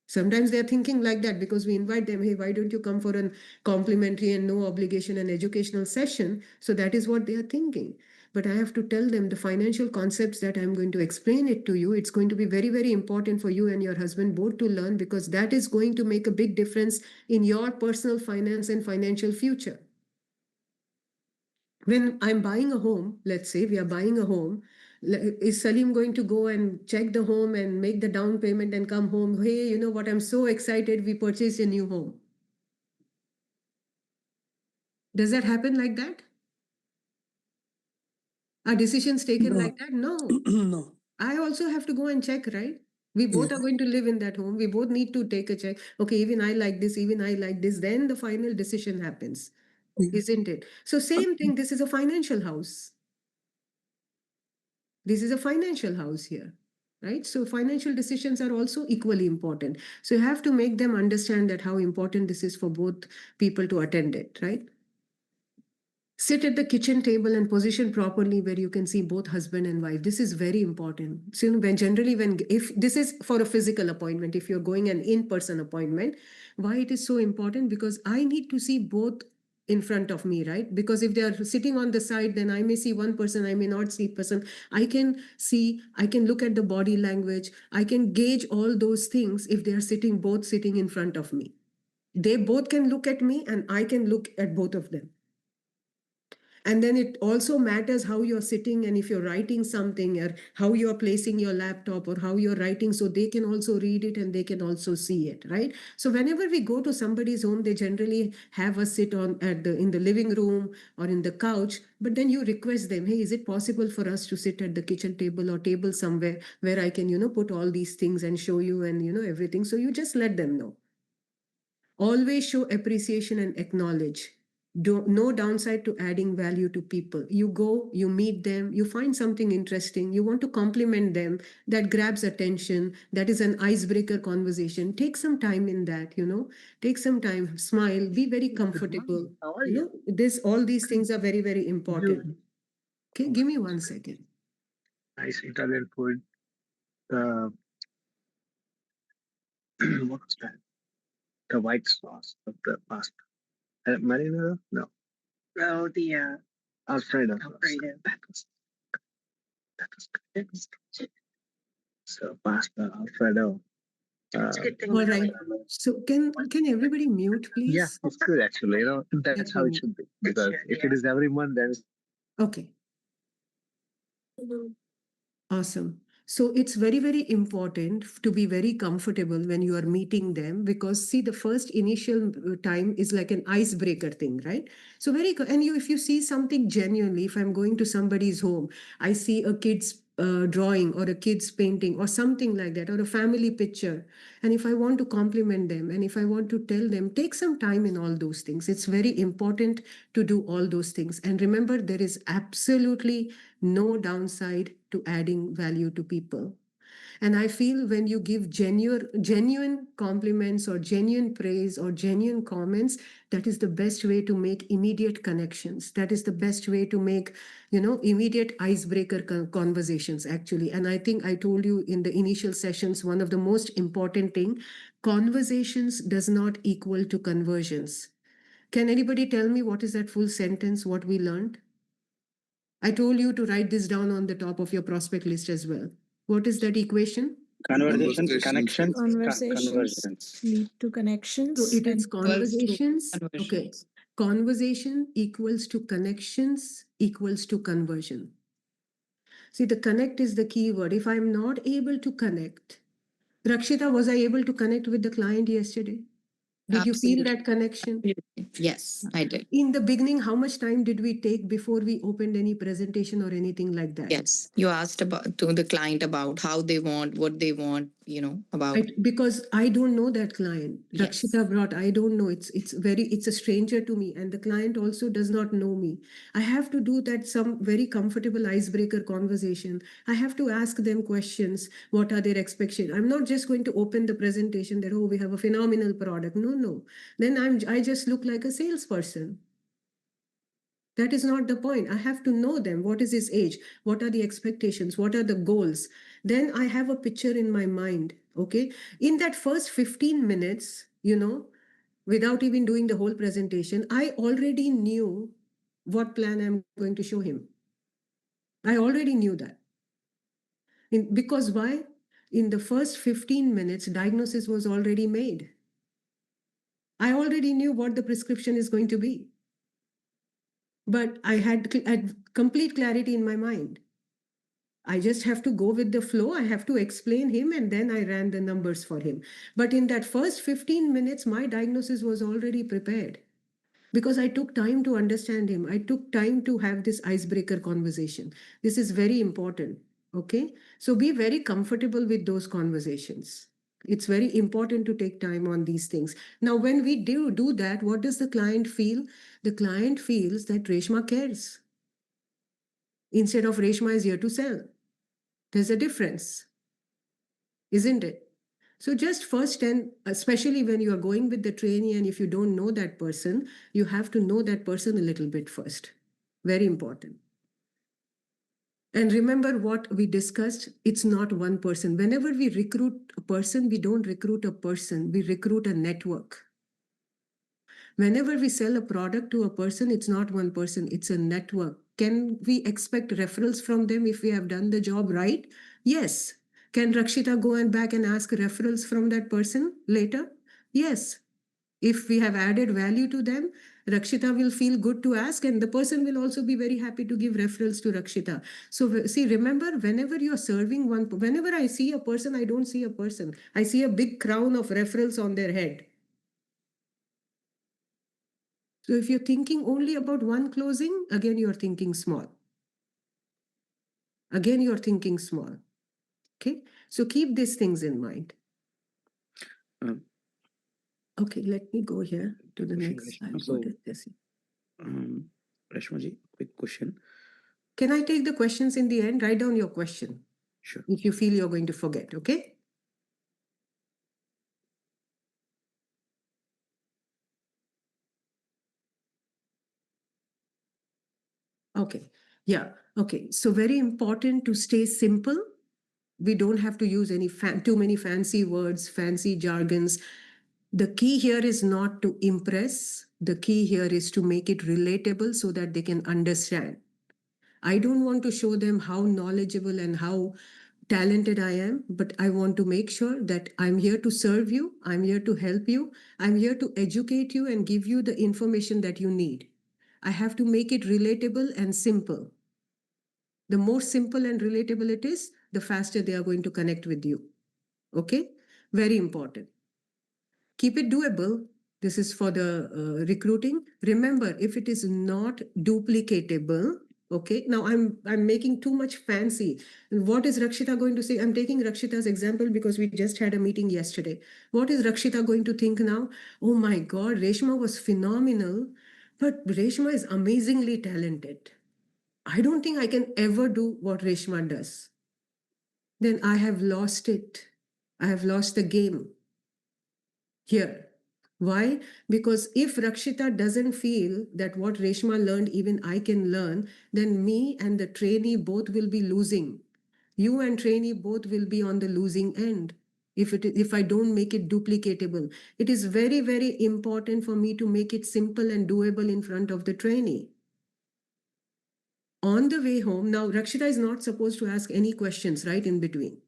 Sometimes they're thinking like that because we invite them, hey, why don't you come for a complimentary and no obligation and educational session? So that is what they are thinking. But I have to tell them the financial concepts that I'm going to explain it to you. It's going to be very, very important for you and your husband both to learn, because that is going to make a big difference in your personal finance and financial future. When I'm buying a home, let's say we are buying a home, is Salim going to go and check the home and make the down payment and come home? Hey, you know what? I'm so excited. We purchased a new home. Does that happen like that? Are decisions taken like that? No. No. I also have to go and check, right? We both are going to live in that home. We both need to take a check. Okay, even I like this, even I like this. Then the final decision happens, isn't it? So same thing, this is a financial house. This is a financial house here, right? So financial decisions are also equally important. So you have to make them understand that how important this is for both people to attend it, right? Sit at the kitchen table and position properly where you can see both husband and wife. This is very important. So if this is for a physical appointment, if you're going an in-person appointment, why it is so important? Because I need to see both in front of me, right? Because if they are sitting on the side, then I may see one person, I may not see person. I can look at the body language. I can gauge all those things if they are both sitting in front of me. They both can look at me and I can look at both of them. And then it also matters how you're sitting, and if you're writing something, or how you're placing your laptop, or how you're writing, so they can also read it and they can also see it, right? So whenever we go to somebody's home, they generally have us sit in the living room or in the couch, but then you request them, hey, is it possible for us to sit at the kitchen table or table somewhere where I can, put all these things and show you and, everything. So you just let them know. Always show appreciation and acknowledge. No downside to adding value to people. You go, you meet them, you find something interesting, you want to compliment them, that grabs attention, that is an icebreaker conversation. Take some time in that, take some time, smile, be very comfortable. How are you? All these things are very, very important. Okay, give me 1 second. Nice Italian food. What was that? The white sauce of the pasta. Marina? No. No, the Alfredo. Alfredo. That was good. So pasta, Alfredo. It's a good thing. All right. So can everybody mute, please? Yeah, it's good actually. That's Let how me it mute. should be. Because if it is everyone, then Okay. Awesome. So it's very, very important to be very comfortable when you are meeting them, because see, the first initial time is like an icebreaker thing, right? So and if you see something genuinely, if I'm going to somebody's home, I see a kid's drawing or a kid's painting or something like that, or a family picture. And if I want to compliment them and if I want to tell them, take some time in all those things. It's very important to do all those things. And remember, there is absolutely no downside to adding value to people. And I feel when you give genuine compliments or genuine praise or genuine comments, that is the best way to make immediate connections. That is the best way to make, immediate icebreaker conversations, actually. And I think I told you in the initial sessions, one of the most important thing, conversations does not equal to conversions. Can anybody tell me what is that full sentence, what we learned? I told you to write this down on the top of your prospect list as well. What is that equation? conversations, connections, Conversations conversions. lead to connections. So it is and conversations. Conversions. Okay. Conversation equals to connections equals to conversion. See, the connect is the key word. If I'm not able to connect, Rakshita, was I able to connect with the client yesterday? Did you feel that connection? Yes, I did. In the beginning, how much time did we take before we opened any presentation or anything like that? Yes. You asked about to the client about how they want, what they want, about. Because I don't know that client. Yes. Rakshita brought, I don't know. It's a stranger to me, and the client also does not know me. I have to do that some very comfortable icebreaker conversation. I have to ask them questions. What are their expectations? I'm not just going to open the presentation that, oh, we have a phenomenal product. No. Then I just look like a salesperson. That is not the point. I have to know them. What is his age? What are the expectations? What are the goals? Then I have a picture in my mind. Okay. In that first 15 minutes, without even doing the whole presentation, I already knew what plan I'm going to show him. I already knew that. Because why? In the first 15 minutes, diagnosis was already made. I already knew what the prescription is going to be. But I had complete clarity in my mind. I just have to go with the flow. I have to explain him, and then I ran the numbers for him. But in that first 15 minutes, my diagnosis was already prepared because I took time to understand him. I took time to have this icebreaker conversation. This is very important. Okay. So be very comfortable with those conversations. It's very important to take time on these things. Now, when we do that, what does the client feel? The client feels that Reshma cares. Instead of Reshma is here to sell. There's a difference, isn't it? So just first, and especially when you are going with the trainee, and if you don't know that person, you have to know that person a little bit first. Very important. And remember what we discussed, it's not one person. Whenever we recruit a person, we don't recruit a person, we recruit a network. Whenever we sell a product to a person, it's not one person, it's a network. Can we expect referrals from them if we have done the job right? Yes. Can Rakshita go and back and ask referrals from that person later? Yes. If we have added value to them, Rakshita will feel good to ask, and the person will also be very happy to give referrals to Rakshita. So see, remember, whenever you're serving whenever I see a person, I don't see a person. I see a big crown of referrals on their head. So if you're thinking only about one closing, again, you're thinking small. Again, you're thinking small. Okay. So keep these things in mind. Okay, let me go here to the next slide. What is this? Reshma ji, quick question. Can I take the questions in the end? Write down your question. Sure. If you feel you're going to forget, okay? Okay. Yeah. Okay. So very important to stay simple. We don't have to use any too many fancy words, fancy jargons. The key here is not to impress. The key here is to make it relatable so that they can understand. I don't want to show them how knowledgeable and how talented I am, but I want to make sure that I'm here to serve you. I'm here to help you. I'm here to educate you and give you the information that you need. I have to make it relatable and simple. The more simple and relatable it is, the faster they are going to connect with you. Okay? Very important. Keep it doable. This is for the recruiting. Remember, if it is not duplicatable, okay. Now I'm making too much fancy. What is Rakshita going to say? I'm taking Rakshita's example because we just had a meeting yesterday. What is Rakshita going to think now? Oh my God, Reshma was phenomenal, but Reshma is amazingly talented. I don't think I can ever do what Reshma does. Then I have lost it. I have lost the game here. Why? Because if Rakshita doesn't feel that what Reshma learned, even I can learn, then me and the trainee both will be losing. You and trainee both will be on the losing end if I don't make it duplicatable. It is very, very important for me to make it simple and doable in front of the trainee. On the way home, now Rakshita is not supposed to ask any questions right in between.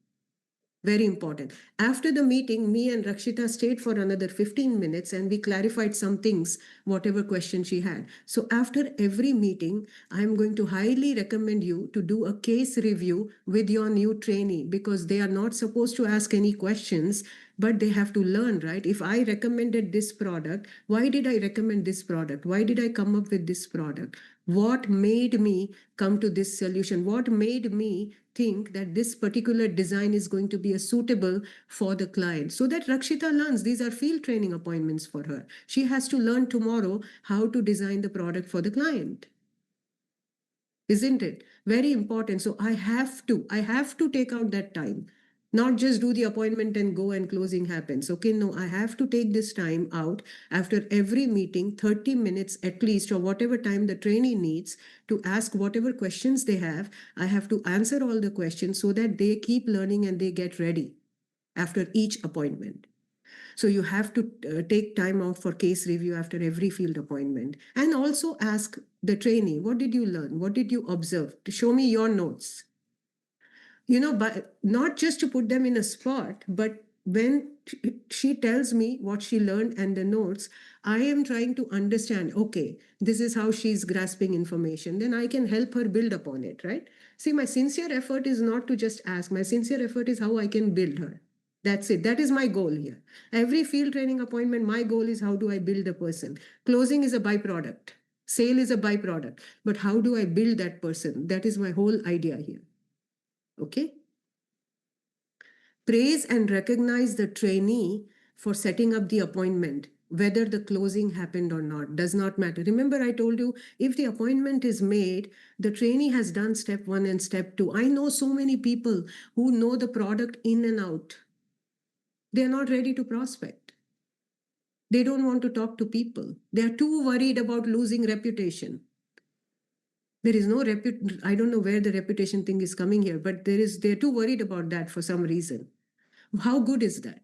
Very important. After the meeting, me and Rakshita stayed for another 15 minutes and we clarified some things, whatever question she had. So after every meeting, I'm going to highly recommend you to do a case review with your new trainee because they are not supposed to ask any questions, but they have to learn, right? If I recommended this product, why did I recommend this product? Why did I come up with this product? What made me come to this solution? What made me think that this particular design is going to be suitable for the client so that Rakshita learns? These are field training appointments for her. She has to learn tomorrow how to design the product for the client. Isn't it? Very important. So I have to take out that time. Not just do the appointment and go and closing happens. Okay, no, I have to take this time out after every meeting, 30 minutes at least, or whatever time the trainee needs to ask whatever questions they have. I have to answer all the questions so that they keep learning and they get ready after each appointment. So you have to take time out for case review after every field appointment and also ask the trainee, what did you learn? What did you observe? To show me your notes. But not just to put them in a spot, but when she tells me what she learned and the notes, I am trying to understand, okay, this is how she's grasping information. Then I can help her build upon it, right? See, my sincere effort is not to just ask. My sincere effort is how I can build her. That's it. That is my goal here. Every field training appointment, my goal is how do I build a person? Closing is a byproduct. Sale is a byproduct. But how do I build that person? That is my whole idea here. Okay. Praise and recognize the trainee for setting up the appointment. Whether the closing happened or not does not matter. Remember, I told you if the appointment is made, the trainee has done step 1 and step 2. I know so many people who know the product in and out. They are not ready to prospect. They don't want to talk to people. They are too worried about losing reputation. There is no I don't know where the reputation thing is coming here, but they're too worried about that for some reason. How good is that?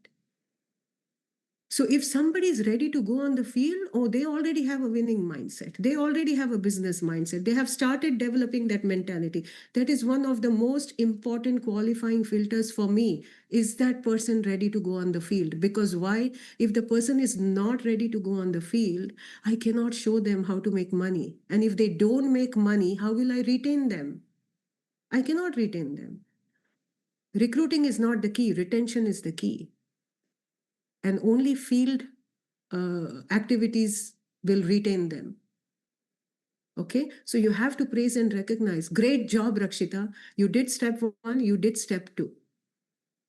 So if somebody is ready to go on the field, they already have a winning mindset. They already have a business mindset. They have started developing that mentality. That is one of the most important qualifying filters for me. Is that person ready to go on the field? Because why? If the person is not ready to go on the field, I cannot show them how to make money. And if they don't make money, how will I retain them? I cannot retain them. Recruiting is not the key. Retention is the key. And only field activities will retain them. Okay, so you have to praise and recognize. Great job, Rakshita. You did step 1, you did step 2.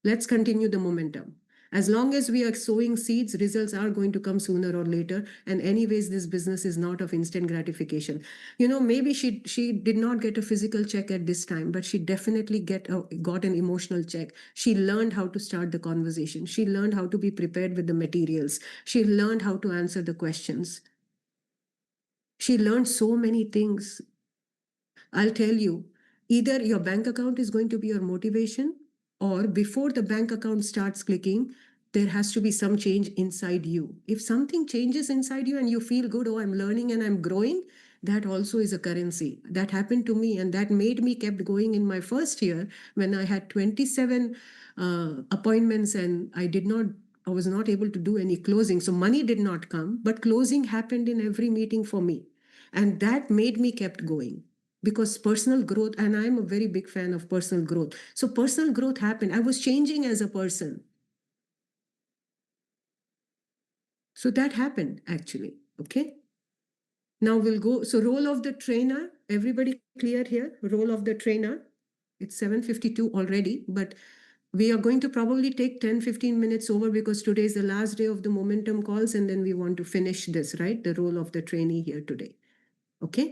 Let's continue the momentum. As long as we are sowing seeds, results are going to come sooner or later. And anyways, this business is not of instant gratification. Maybe she did not get a physical check at this time, but she definitely got an emotional check. She learned how to start the conversation. She learned how to be prepared with the materials. She learned how to answer the questions. She learned so many things. I'll tell you, either your bank account is going to be your motivation, or before the bank account starts clicking, there has to be some change inside you. If something changes inside you and you feel good, oh, I'm learning and I'm growing, that also is a currency. That happened to me, and that made me kept going in my first year when I had 27 appointments and I was not able to do any closing. So money did not come, but closing happened in every meeting for me. And that made me kept going, because personal growth, and I'm a very big fan of personal growth. So personal growth happened. I was changing as a person. So that happened actually. Okay. Now we'll go. So role of the trainer, everybody clear here? Role of the trainer. It's 7:52 already, but we are going to probably take 10-15 minutes over because today is the last day of the momentum calls, and then we want to finish this, right? The role of the trainee here today. Okay.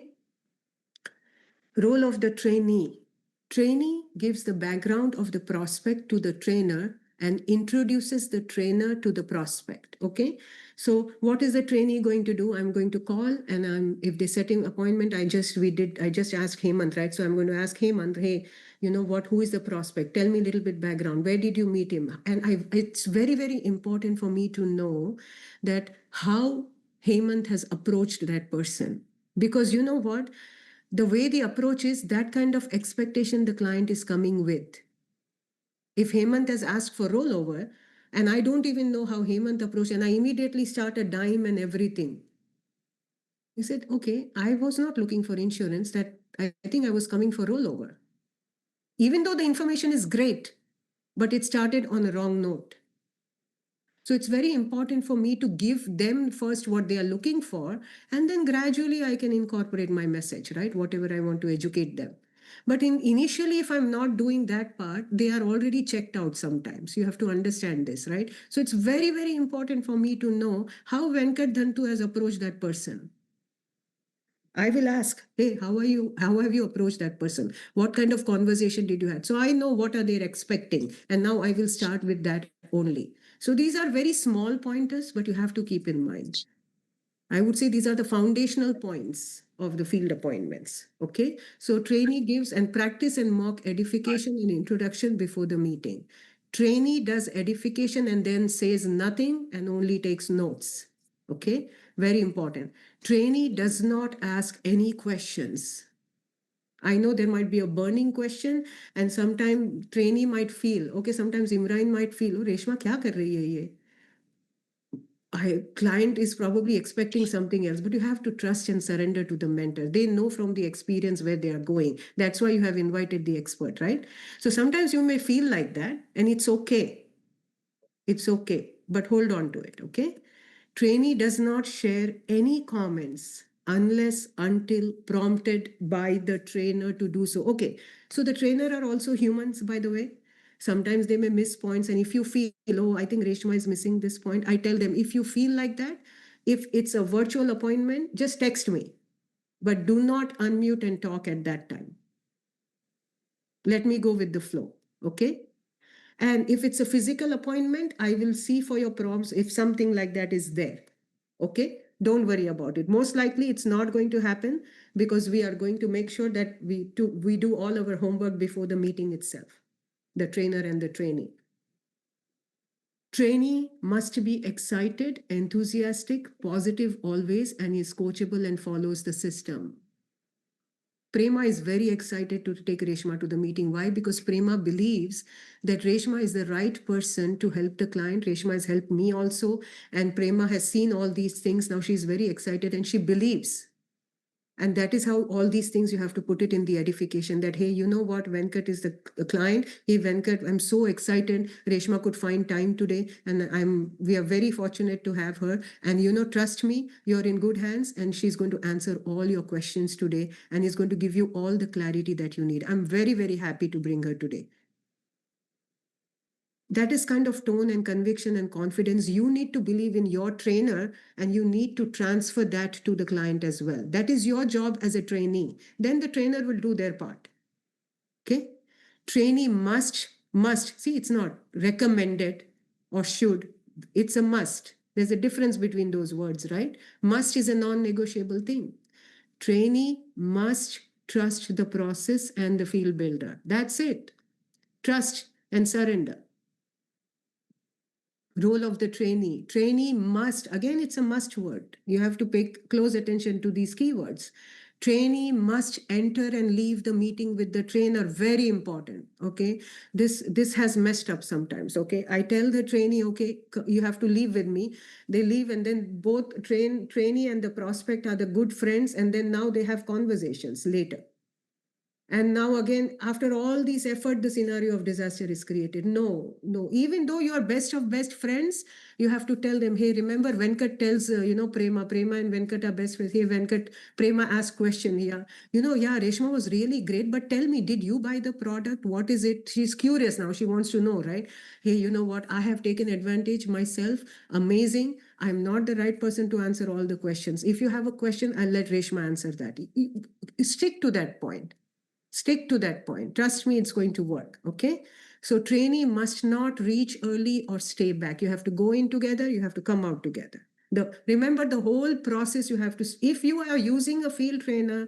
Role of the trainee. Trainee gives the background of the prospect to the trainer and introduces the trainer to the prospect. Okay. So what is the trainee going to do? I'm going to call, and if they set an appointment, I just asked Hemant, right? So I'm going to ask Hemant, hey, you know what, who is the prospect? Tell me a little bit background. Where did you meet him? And it's very, very important for me to know that how Hemant has approached that person. Because you know what? The way the approach is, that kind of expectation the client is coming with. If Hemant has asked for rollover, and I don't even know how Hemant approached, and I immediately start a dime and everything. He said, okay, I was not looking for insurance, that I think I was coming for rollover. Even though the information is great, but it started on a wrong note. So it's very important for me to give them first what they are looking for, and then gradually I can incorporate my message, right? Whatever I want to educate them. But initially, if I'm not doing that part, they are already checked out sometimes. You have to understand this, right? So it's very, very important for me to know how Venkat Dhantu has approached that person. I will ask, hey, how are you? How have you approached that person? What kind of conversation did you have? So I know what are they expecting. And now I will start with that only. So these are very small pointers, but you have to keep in mind. I would say these are the foundational points of the field appointments. Okay. So trainee gives and practice and mock edification and introduction before the meeting. Trainee does edification and then says nothing and only takes notes. Okay. Very important. Trainee does not ask any questions. I know there might be a burning question, and sometimes trainee might feel, okay, sometimes Imran might feel, oh, Reshma, kya kar rahi hai ye? Client is probably expecting something else, but you have to trust and surrender to the mentor. They know from the experience where they are going. That's why you have invited the expert, right? So sometimes you may feel like that, and it's okay. It's okay, but hold on to it, okay? Trainee does not share any comments unless until prompted by the trainer to do so. Okay, so the trainer are also humans, by the way. Sometimes they may miss points, and if you feel, oh, I think Reshma is missing this point, I tell them, if you feel like that, if it's a virtual appointment, just text me, but do not unmute and talk at that time. Let me go with the flow, okay? And if it's a physical appointment, I will see for your prompts if something like that is there. Okay, don't worry about it. Most likely it's not going to happen because we are going to make sure that we do all our homework before the meeting itself, the trainer and the trainee. Trainee must be excited, enthusiastic, positive always, and is coachable and follows the system. Prema is very excited to take Reshma to the meeting. Why? Because Prema believes that Reshma is the right person to help the client. Reshma has helped me also, and Prema has seen all these things. Now she's very excited and she believes. And that is how all these things you have to put it in the edification that, hey, you know what, Venkat is the client. Hey, Venkat, I'm so excited. Reshma could find time today, and we are very fortunate to have her. And you know, trust me, you're in good hands, and she's going to answer all your questions today and is going to give you all the clarity that you need. I'm very, very happy to bring her today. That is kind of tone and conviction and confidence. You need to believe in your trainer and you need to transfer that to the client as well. That is your job as a trainee. Then the trainer will do their part. Okay. Trainee must, see, it's not recommended or should, it's a must. There's a difference between those words, right? Must is a non-negotiable thing. Trainee must trust the process and the field builder. That's it. Trust and surrender. Role of the trainee. Trainee must, again, it's a must word. You have to pay close attention to these keywords. Trainee must enter and leave the meeting with the trainer. Very important. Okay. This has messed up sometimes. Okay. I tell the trainee, okay, you have to leave with me. They leave, and then both trainee and the prospect are the good friends. And then now they have conversations later. And now again, after all this effort, the scenario of disaster is created. No. Even though you are best of best friends, you have to tell them, hey, remember Venkat tells, Prema and Venkat are best friends. Hey, Venkat, Prema asked question here. Yeah, Reshma was really great, but tell me, did you buy the product? What is it? She's curious now. She wants to know, right? Hey, you know what? I have taken advantage myself. Amazing. I'm not the right person to answer all the questions. If you have a question, I'll let Reshma answer that. Stick to that point. Stick to that point. Trust me, it's going to work. Okay. So trainee must not reach early or stay back. You have to go in together. You have to come out together. Remember the whole process. You have to, if you are using a field trainer,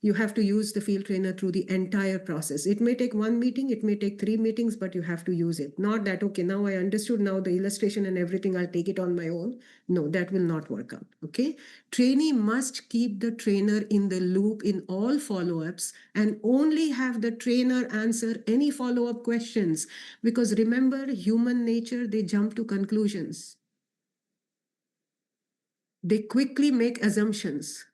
you have to use the field trainer through the entire process. It may take one meeting, it may take 3 meetings, but you have to use it. Not that, okay, now I understood, now the illustration and everything, I'll take it on my own. No, that will not work out. Okay. Trainee must keep the trainer in the loop in all follow-ups and only have the trainer answer any follow-up questions. Because remember, human nature, they jump to conclusions. They quickly make assumptions.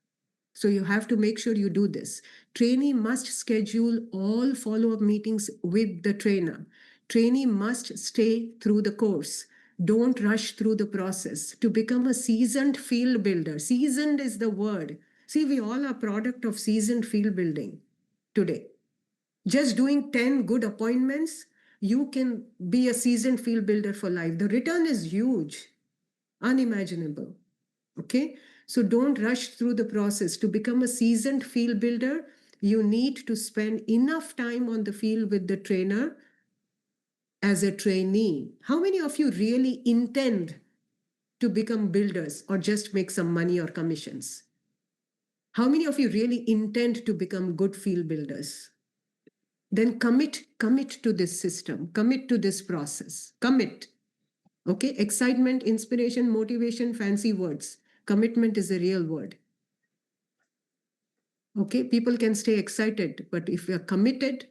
So you have to make sure you do this. Trainee must schedule all follow-up meetings with the trainer. Trainee must stay through the course. Don't rush through the process. To become a seasoned field builder, seasoned is the word. See, we all are product of seasoned field building today. Just doing 10 good appointments, you can be a seasoned field builder for life. The return is huge, unimaginable. Okay. So don't rush through the process. To become a seasoned field builder, you need to spend enough time on the field with the trainer as a trainee. How many of you really intend to become builders or just make some money or commissions? How many of you really intend to become good field builders? Then commit to this system, commit to this process, commit. Okay. Excitement, inspiration, motivation, fancy words. Commitment is a real word. Okay, people can stay excited, but if we are committed,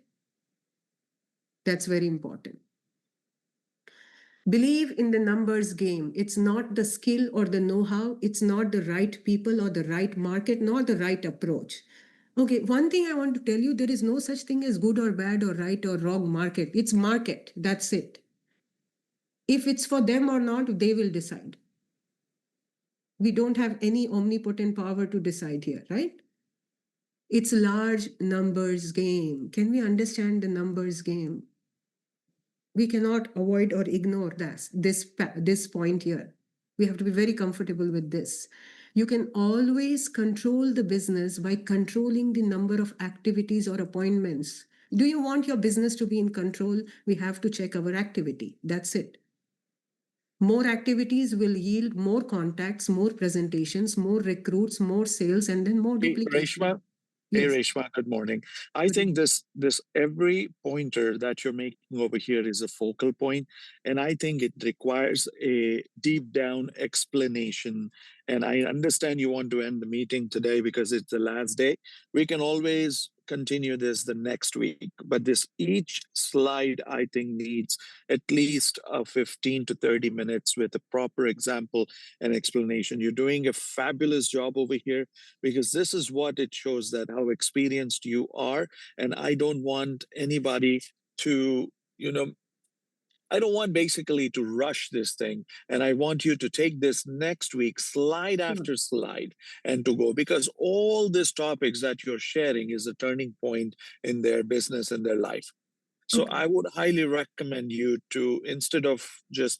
that's very important. Believe in the numbers game. It's not the skill or the know-how. It's not the right people or the right market, nor the right approach. Okay, one thing I want to tell you, there is no such thing as good or bad or right or wrong market. It's market. That's it. If it's for them or not, they will decide. We don't have any omnipotent power to decide here, right? It's large numbers game. Can we understand the numbers game? We cannot avoid or ignore this point here. We have to be very comfortable with this. You can always control the business by controlling the number of activities or appointments. Do you want your business to be in control? We have to check our activity. That's it. More activities will yield more contacts, more presentations, more recruits, more sales, and then more duplication. Reshma, Hey Reshma, good morning. I think this every pointer that you're making over here is a focal point, and I think it requires a deep down explanation. And I understand you want to end the meeting today because it's the last day. We can always continue this the next week, but this each slide I think needs at least 15 to 30 minutes with a proper example and explanation. You're doing a fabulous job over here, because this is what it shows, that how experienced you are. And I don't want anybody to, I don't want basically to rush this thing. And I want you to take this next week, slide after slide, and to go, because all these topics that you're sharing is a turning point in their business and their life. So I would highly recommend you to, instead of just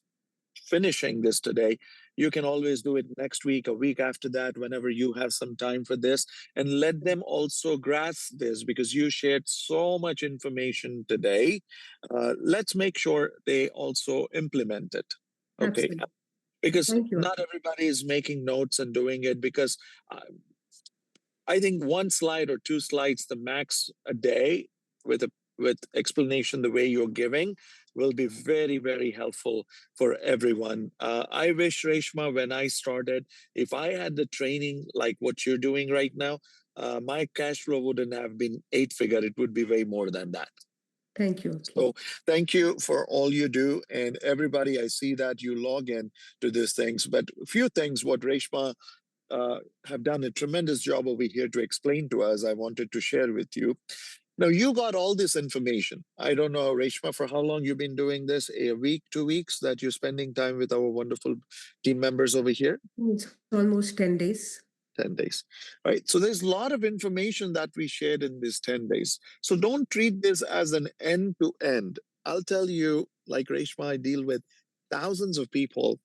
finishing this today, you can always do it next week, a week after that, whenever you have some time for this, and let them also grasp this, because you shared so much information today. Let's make sure they also implement it. Okay. Absolutely. Because not everybody is making notes and doing it, because I think one slide or two slides, the max a day, with explanation the way you're giving, will be very, very helpful for everyone. I wish, Reshma, when I started, if I had the training like what you're doing right now, my cash flow wouldn't have been 8-figure. It would be way more than that. Thank you. So thank you for all you do. And everybody, I see that you log in to these things. But a few things what Reshma have done a tremendous job over here to explain to us, I wanted to share with you. Now, you got all this information. I don't know, Reshma, for how long you've been doing this? A week, 2 weeks that you're spending time with our wonderful team members over here? It's almost 10 days. 10 days, right? So there's a lot of information that we shared in these 10 days. So don't treat this as an end to end. I'll tell you, like Reshma, I deal with thousands of people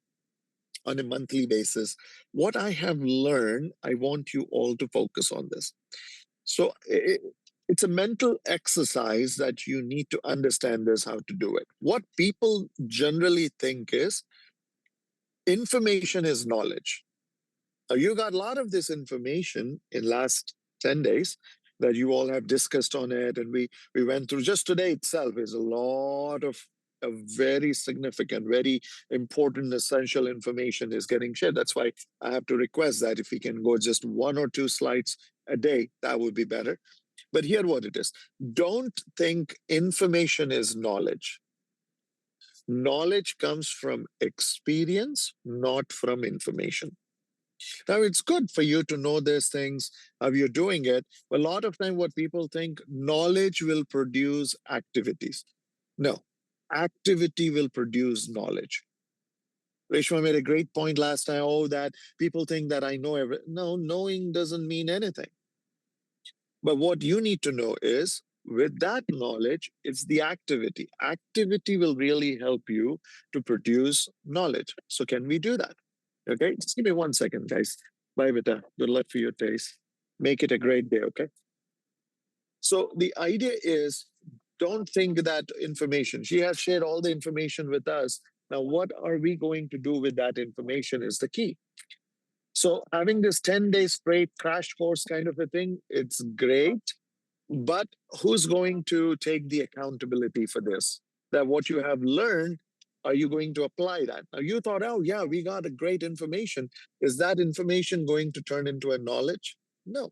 on a monthly basis. What I have learned, I want you all to focus on this. So it's a mental exercise that you need to understand this, how to do it. What people generally think is information is knowledge. Now, you got a lot of this information in last 10 days that you all have discussed on it. And we went through just today itself is a lot of a very significant, very important, essential information is getting shared. That's why I have to request that if we can go just 1 or 2 slides a day, that would be better. But here what it is. Don't think information is knowledge. Knowledge comes from experience, not from information. Now, it's good for you to know these things, how you're doing it. But a lot of time what people think, knowledge will produce activities. No, activity will produce knowledge. Reshma made a great point last time. Oh, that people think that I know everything. No, knowing doesn't mean anything. But what you need to know is, with that knowledge, it's the activity. Activity will really help you to produce knowledge. So can we do that? Okay, just give me 1 second, guys. Bye, Vita. Good luck for your taste. Make it a great day, okay? So the idea is, don't think that information. She has shared all the information with us. Now, what are we going to do with that information is the key. So having this 10-day straight crash course kind of a thing, it's great. But who's going to take the accountability for this? That what you have learned, are you going to apply that? Now you thought, oh yeah, we got a great information. Is that information going to turn into a knowledge? No.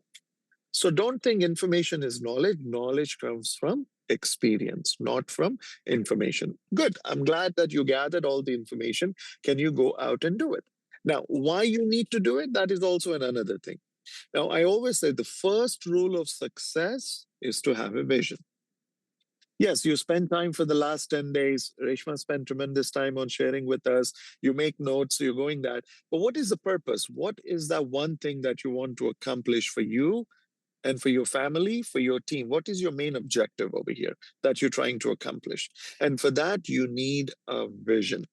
So don't think information is knowledge. Knowledge comes from experience, not from information. Good. I'm glad that you gathered all the information. Can you go out and do it? Now, why you need to do it, that is also another thing. Now, I always say the first rule of success is to have a vision. Yes, you spend time for the last 10 days. Reshma spent tremendous time on sharing with us. You make notes, you're going that. But what is the purpose? What is that one thing that you want to accomplish for you and for your family, for your team? What is your main objective over here that you're trying to accomplish? And for that, you need a vision.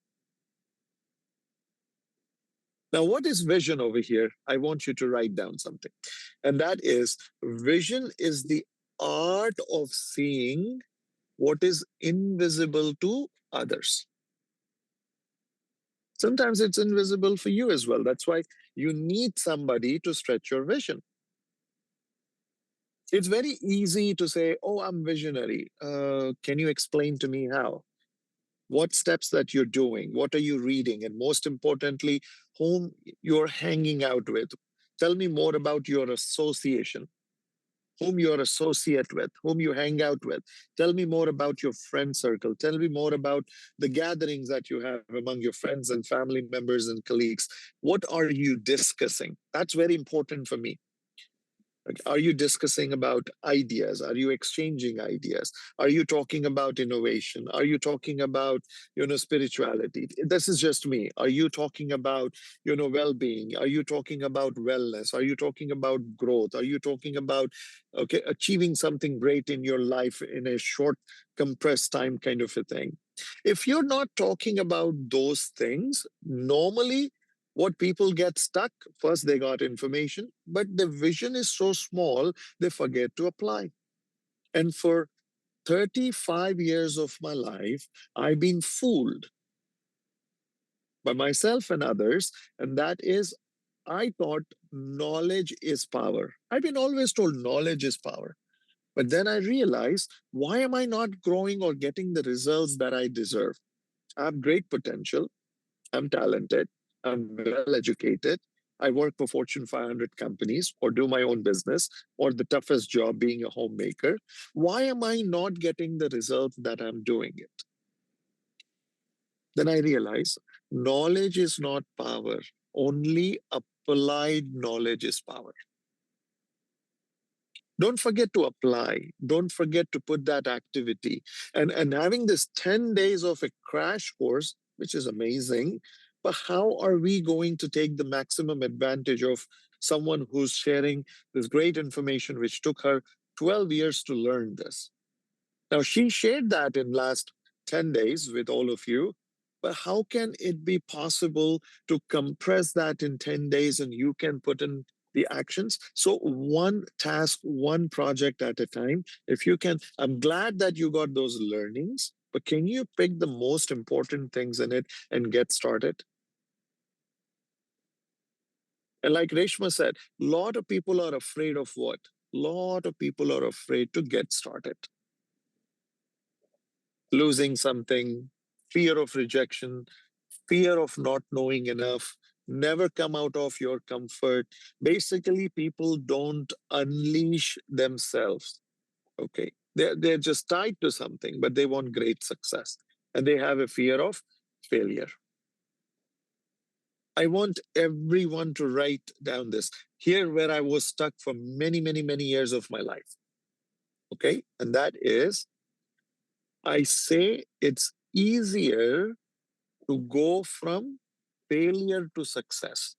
Now, what is vision over here? I want you to write down something. And that is, vision is the art of seeing what is invisible to others. Sometimes it's invisible for you as well. That's why you need somebody to stretch your vision. It's very easy to say, oh, I'm visionary. Can you explain to me how? What steps that you're doing? What are you reading? And most importantly, whom you're hanging out with. Tell me more about your association, whom you're associate with, whom you hang out with. Tell me more about your friend circle. Tell me more about the gatherings that you have among your friends and family members and colleagues. What are you discussing? That's very important for me. Are you discussing about ideas? Are you exchanging ideas? Are you talking about innovation? Are you talking about, spirituality? This is just me. Are you talking about, well-being? Are you talking about wellness? Are you talking about growth? Are you talking about, achieving something great in your life in a short, compressed time kind of a thing? If you're not talking about those things, normally what people get stuck, first they got information, but the vision is so small, they forget to apply. And for 35 years of my life, I've been fooled by myself and others. And that is, I thought knowledge is power. I've been always told knowledge is power. But then I realized, why am I not growing or getting the results that I deserve? I have great potential. I'm talented. I'm well educated. I work for Fortune 500 companies or do my own business or the toughest job being a homemaker. Why am I not getting the results that I'm doing it? Then I realize knowledge is not power. Only applied knowledge is power. Don't forget to apply. Don't forget to put that activity. And having this 10 days of a crash course, which is amazing, but how are we going to take the maximum advantage of someone who's sharing this great information, which took her 12 years to learn this? Now, she shared that in last 10 days with all of you, but how can it be possible to compress that in 10 days and you can put in the actions? So one task, one project at a time. If you can, I'm glad that you got those learnings, but can you pick the most important things in it and get started? And like Reshma said, a lot of people are afraid of what? A lot of people are afraid to get started. Losing something, fear of rejection, fear of not knowing enough, never come out of your comfort. Basically, people don't unleash themselves. Okay. They're just tied to something, but they want great success. And they have a fear of failure. I want everyone to write down this. Here where I was stuck for many, many, many years of my life. Okay. And that is, I say it's easier to go from failure to success.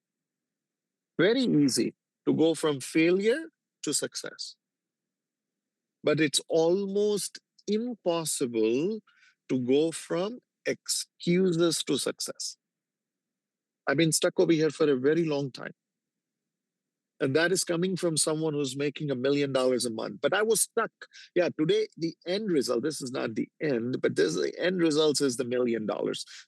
Very easy to go from failure to success. But it's almost impossible to go from excuses to success. I've been stuck over here for a very long time. And that is coming from someone who's making $1 million a month. But I was stuck. Yeah, today, the end result, this is not the end, but this the end results is the $1 million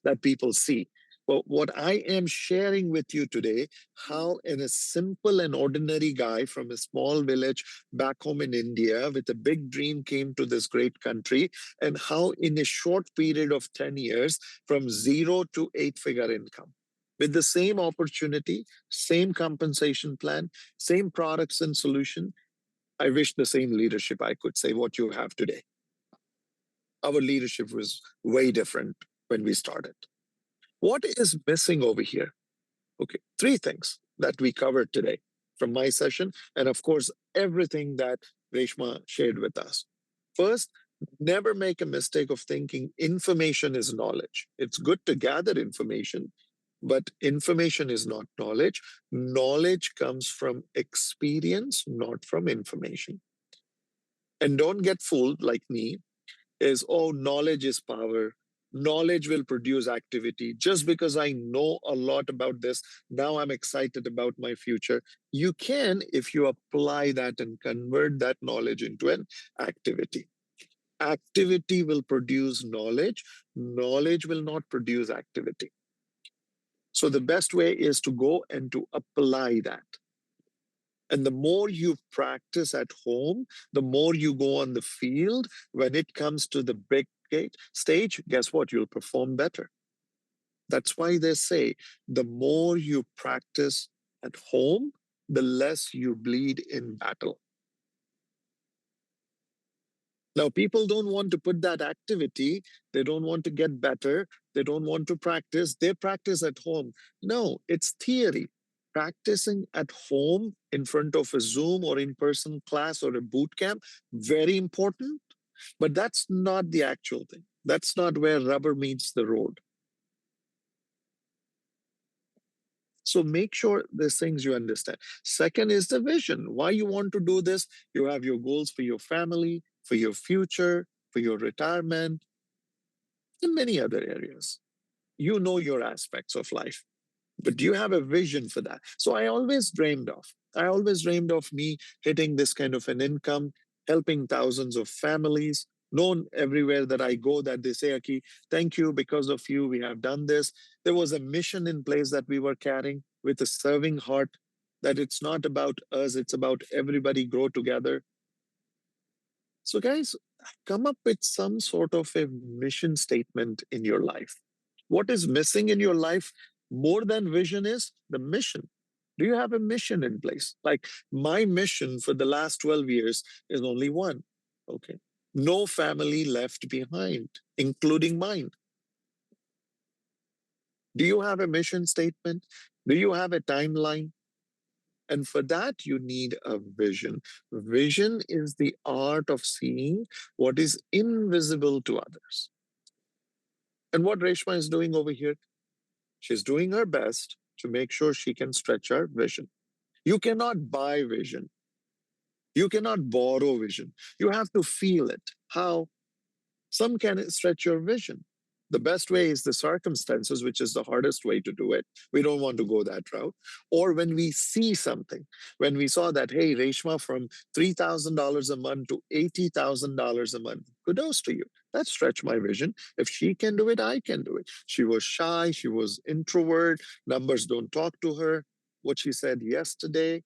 that people see. But what I am sharing with you today, how in a simple and ordinary guy from a small village back home in India with a big dream came to this great country, and how in a short period of 10 years, from 0 to 8-figure income. With the same opportunity, same compensation plan, same products and solution. I wish the same leadership I could say what you have today. Our leadership was way different when we started. What is missing over here? Okay, 3 things that we covered today from my session, and of course, everything that Reshma shared with us. First, never make a mistake of thinking information is knowledge. It's good to gather information, but information is not knowledge. Knowledge comes from experience, not from information. And don't get fooled like me, is, oh, knowledge is power. Knowledge will produce activity. Just because I know a lot about this, now I'm excited about my future. You can if you apply that and convert that knowledge into an activity. Activity will produce knowledge. Knowledge will not produce activity. So the best way is to go and to apply that. And the more you practice at home, the more you go on the field, when it comes to the big stage, guess what? You'll perform better. That's why they say the more you practice at home, the less you bleed in battle. Now, people don't want to put that activity. They don't want to get better. They don't want to practice. They practice at home. No, it's theory. Practicing at home in front of a Zoom or in-person class or a boot camp, very important. But that's not the actual thing. That's not where rubber meets the road. So make sure there's things you understand. Second is the vision. Why you want to do this? You have your goals for your family, for your future, for your retirement, and many other areas. You know your aspects of life, but do you have a vision for that? So I always dreamed of me hitting this kind of an income, helping thousands of families, known everywhere that I go that they say, Aki, thank you, because of you, we have done this. There was a mission in place that we were carrying with a serving heart, that it's not about us, it's about everybody grow together. So, guys, come up with some sort of a mission statement in your life. What is missing in your life more than vision is the mission. Do you have a mission in place? Like my mission for the last 12 years is only one. Okay. No family left behind, including mine. Do you have a mission statement? Do you have a timeline? And for that, you need a vision. Vision is the art of seeing what is invisible to others. And what Reshma is doing over here, she's doing her best to make sure she can stretch her vision. You cannot buy vision. You cannot borrow vision. You have to feel it. How? Some can stretch your vision. The best way is the circumstances, which is the hardest way to do it. We don't want to go that route. Or when we see something, when we saw that, hey, Reshma from $3,000 a month to $80,000 a month, kudos to you. That stretched my vision. If she can do it, I can do it. She was shy. She was introvert. Numbers don't talk to her. What she said yesterday,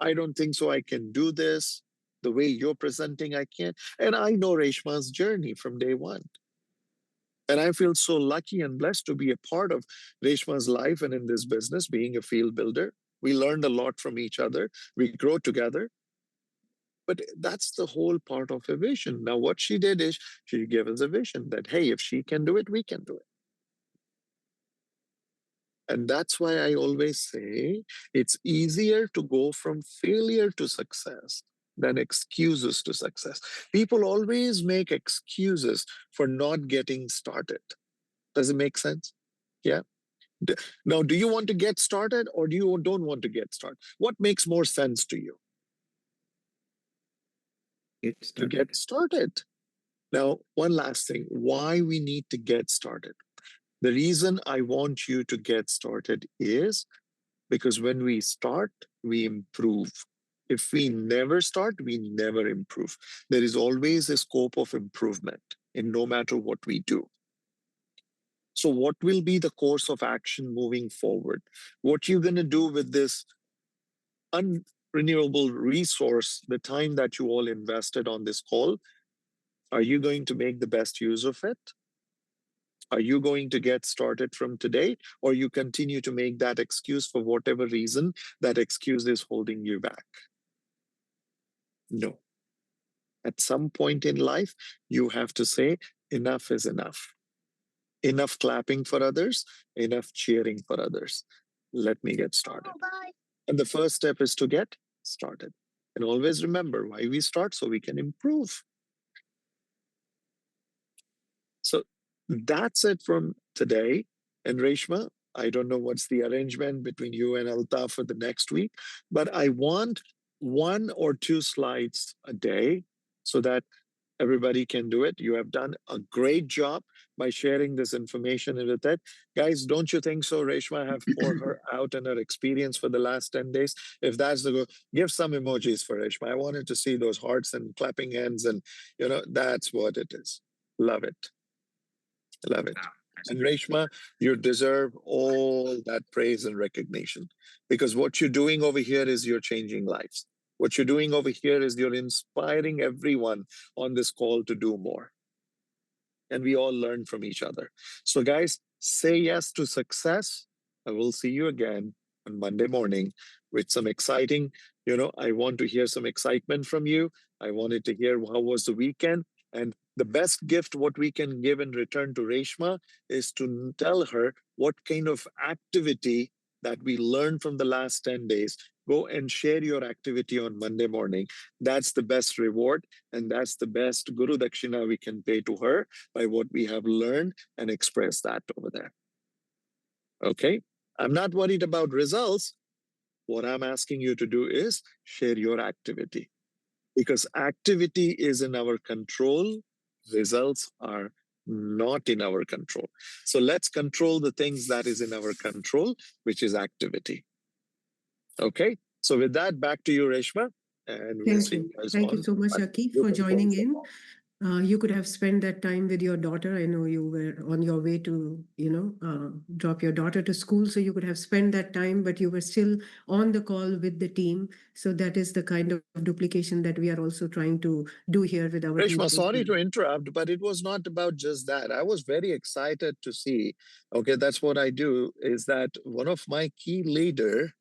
I don't think so I can do this. The way you're presenting, I can't. And I know Reshma's journey from day one. And I feel so lucky and blessed to be a part of Reshma's life and in this business, being a field builder. We learned a lot from each other. We grow together. But that's the whole part of a vision. Now, what she did is she gave us a vision that, hey, if she can do it, we can do it. And that's why I always say it's easier to go from failure to success than excuses to success. People always make excuses for not getting started. Does it make sense? Yeah. Now, do you want to get started or do you don't want to get started? What makes more sense to you? To get started. Now, one last thing, why we need to get started. The reason I want you to get started is because when we start, we improve. If we never start, we never improve. There is always a scope of improvement in no matter what we do. So what will be the course of action moving forward? What you're going to do with this unrenewable resource, the time that you all invested on this call, are you going to make the best use of it? Are you going to get started from today, or you continue to make that excuse for whatever reason that excuse is holding you back? No. At some point in life, you have to say, enough is enough. Enough clapping for others, enough cheering for others. Let me get started. And the first step is to get started. And always remember why we start, so we can improve. So that's it from today. And Reshma, I don't know what's the arrangement between you and Altaf for the next week, but I want 1 or 2 slides a day so that everybody can do it. You have done a great job by sharing this information with it. Guys, don't you think so? Reshma have poured her out and her experience for the last 10 days. If that's the goal, give some emojis for Reshma. I wanted to see those hearts and clapping hands, and that's what it is. Love it. Love it. And Reshma, you deserve all that praise and recognition, because what you're doing over here is you're changing lives. What you're doing over here is you're inspiring everyone on this call to do more. And we all learn from each other. So guys, say yes to success. I will see you again on Monday morning with some exciting, I want to hear some excitement from you. I wanted to hear how was the weekend. And the best gift what we can give in return to Reshma is to tell her what kind of activity that we learned from the last 10 days. Go and share your activity on Monday morning. That's the best reward. And that's the best Guru Dakshina we can pay to her by what we have learned and express that over there. Okay? I'm not worried about results. What I'm asking you to do is share your activity, because activity is in our control. Results are not in our control. So let's control the things that is in our control, which is activity. Okay? So with that, back to you, Reshma. And we'll see you guys Thank you so much, Aki, for joining in. You could have spent that time with your daughter. I know you were on your way to, drop your daughter to school. So you could have spent that time, but you were still on the call with the team. So that is the kind of duplication that we are also trying to do here with our team. Reshma, sorry to interrupt, but it was not about just that. I was very excited to see, okay, that's what I do, is that one of my key leader,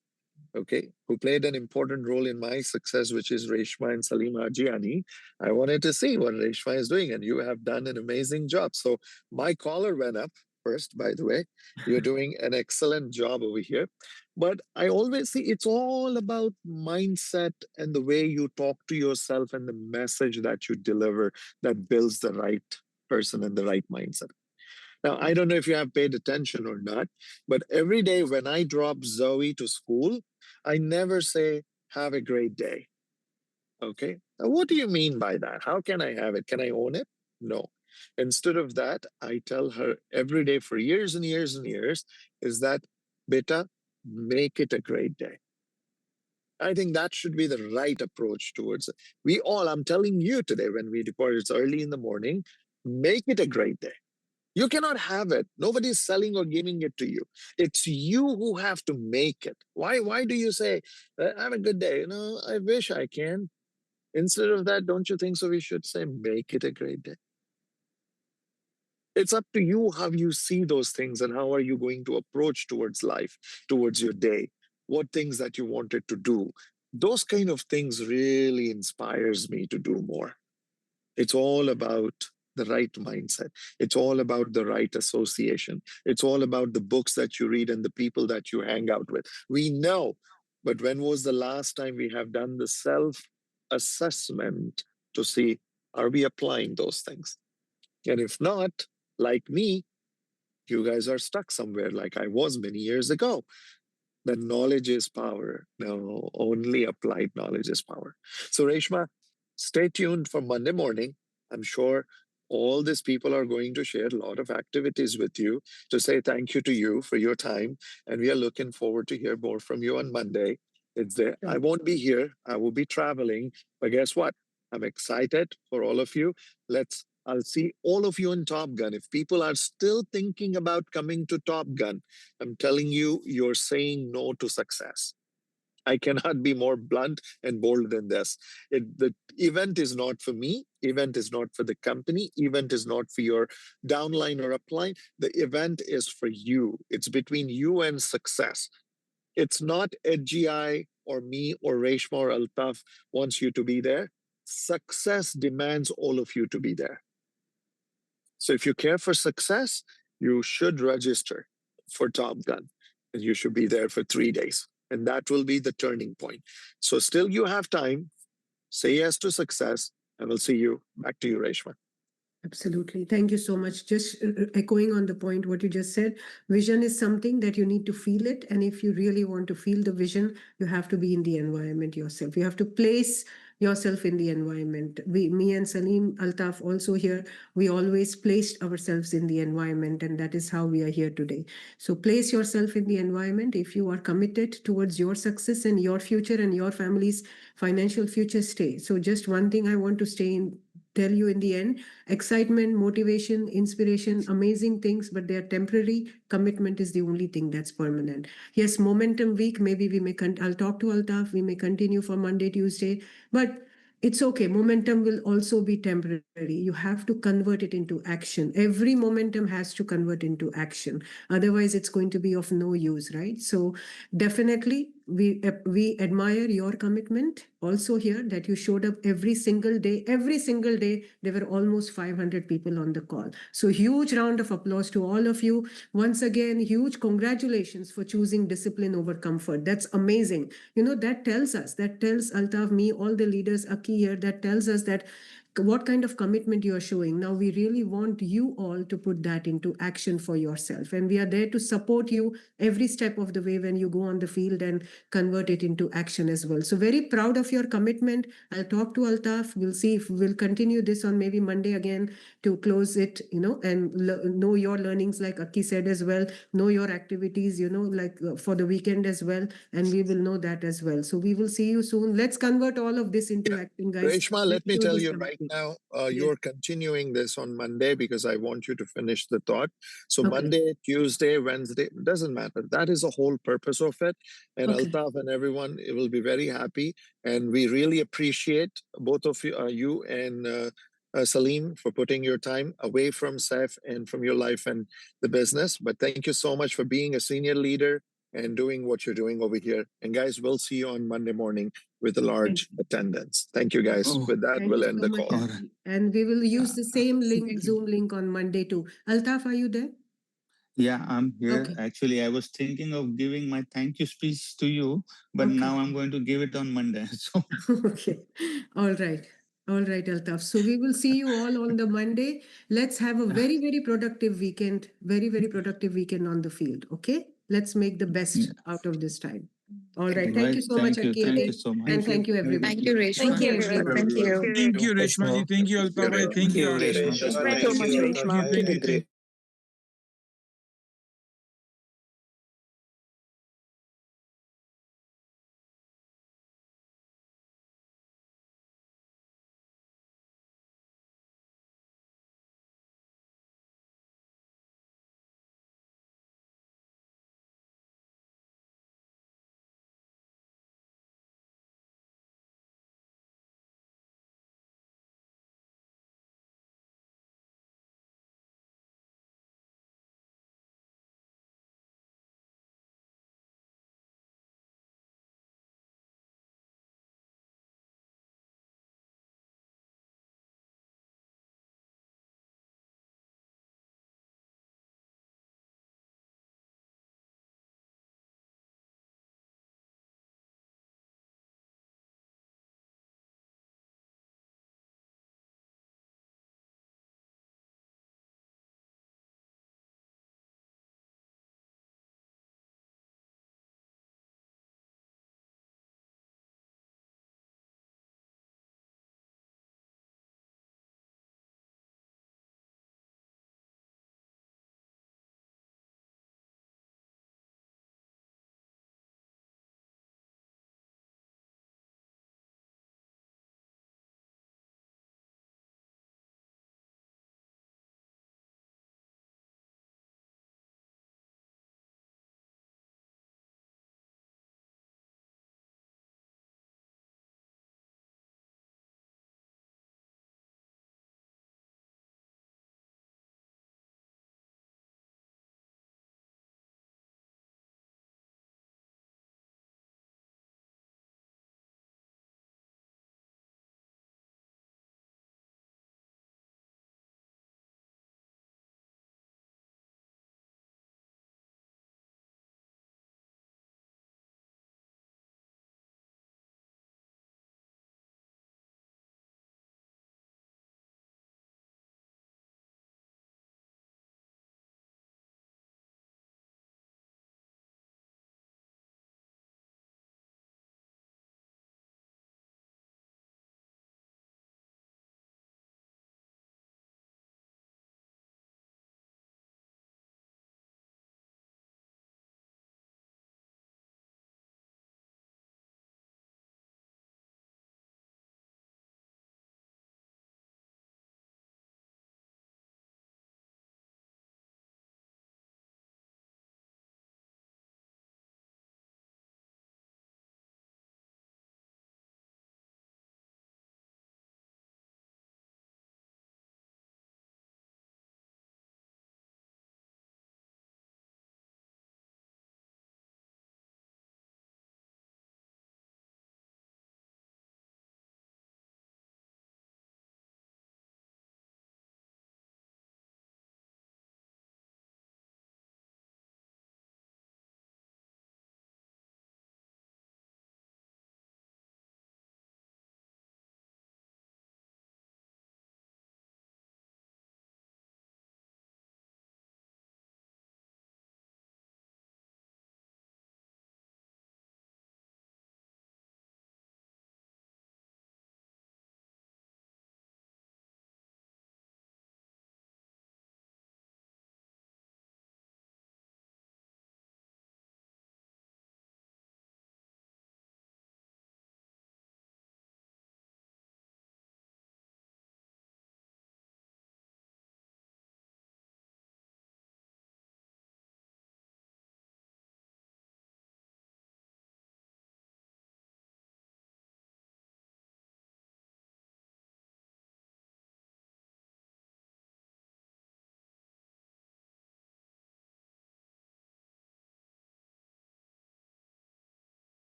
okay, who played an important role in my success, which is Reshma and Salima Ajiani. I wanted to see what Reshma is doing, and you have done an amazing job. So my collar went up first, by the way. You're doing an excellent job over here. But I always see it's all about mindset and the way you talk to yourself and the message that you deliver that builds the right person and the right mindset. Now, I don't know if you have paid attention or not, but every day when I drop Zoe to school, I never say, have a great day. Okay. Now, what do you mean by that? How can I have it? Can I own it? No. Instead of that, I tell her every day for years and years and years is that, beta, make it a great day. I think that should be the right approach towards it. We all, I'm telling you today, when we depart, it's early in the morning, make it a great day. You cannot have it. Nobody's selling or giving it to you. It's you who have to make it. Why do you say, have a good day? I wish I can. Instead of that, don't you think so? We should say, make it a great day. It's up to you how you see those things and how are you going to approach towards life, towards your day, what things that you wanted to do. Those kind of things really inspires me to do more. It's all about the right mindset. It's all about the right association. It's all about the books that you read and the people that you hang out with. We know, but when was the last time we have done the self-assessment to see, are we applying those things? And if not, like me, you guys are stuck somewhere like I was many years ago. The knowledge is power. No, only applied knowledge is power. So Reshma, stay tuned for Monday morning. I'm sure all these people are going to share a lot of activities with you to say thank you to you for your time. And we are looking forward to hear more from you on Monday. It's there. I won't be here. I will be traveling. But guess what? I'm excited for all of you. I'll see all of you in Top Gun. If people are still thinking about coming to Top Gun, I'm telling you, you're saying no to success. I cannot be more blunt and bold than this. The event is not for me. Event is not for the company. Event is not for your downline or upline. The event is for you. It's between you and success. It's not AGI or me or Reshma or Altaf wants you to be there. Success demands all of you to be there. So if you care for success, you should register for Top Gun and you should be there for 3 days. And that will be the turning point. So still you have time. Say yes to success and we'll see you. Back to you, Reshma. Absolutely. Thank you so much. Just echoing on the point, what you just said, vision is something that you need to feel it. And if you really want to feel the vision, you have to be in the environment yourself. You have to place yourself in the environment. Me and Salim Altaf also here, we always placed ourselves in the environment, and that is how we are here today. So place yourself in the environment. If you are committed towards your success and your future and your family's financial future, stay. So just one thing I want to tell you in the end, excitement, motivation, inspiration, amazing things, but they are temporary. Commitment is the only thing that's permanent. Yes, momentum week, maybe I'll talk to Altaf, we may continue for Monday, Tuesday, but it's okay. Momentum will also be temporary. You have to convert it into action. Every momentum has to convert into action. Otherwise, it's going to be of no use, right? So definitely, we admire your commitment also here, that you showed up every single day. Every single day, there were almost 500 people on the call. So huge round of applause to all of you. Once again, huge congratulations for choosing discipline over comfort. That's amazing. That tells Altaf, me, all the leaders, Aki here, that tells us that what kind of commitment you are showing. Now we really want you all to put that into action for yourself, and we are there to support you every step of the way when you go on the field and convert it into action as well. So very proud of your commitment. I'll talk to Altaf. We'll see if we'll continue this on maybe Monday again to close it, and know your learnings, like Aki said as well, know your activities, like for the weekend as well, and we will know that as well. So we will see you soon. Let's convert all of this into action, guys. Reshma, let me tell you right now you're continuing this on Monday because I want you to finish the thought. So Okay. Monday, Tuesday, Wednesday, doesn't matter. That is the whole purpose of it. And Okay. Altaf and everyone will be very happy. And we really appreciate both of you and Salim for putting your time away from SAF and from your life and the business. But thank you so much for being a senior leader and doing what you're doing over here. And guys, we'll see you on Monday morning with a large attendance. Thank you, guys. Oh, With that, Thank we'll you end so the much, call. Akhil. And we will use the same link, Thank you. Zoom link on Monday too. Altaf, are you there? Yeah, I'm here. Okay. Actually, I was thinking of giving my thank you speech to you, but Okay. now I'm going to give it on Monday. So Okay. All right. All right, Altaf. So we will see you all on the Monday. Let's have a very, very productive weekend. Very, very productive weekend on the field. Okay. Let's make the best out of this time. All right. Thank right, you so much, thank you Akhil. so much. And thank you, everyone. Thank you, Reshma. Thank you, Thank you, everyone. everyone. Thank you, Reshma ji. Thank you, Altaf. Thank you. Thank you, Reshma. Thank you. Thank you.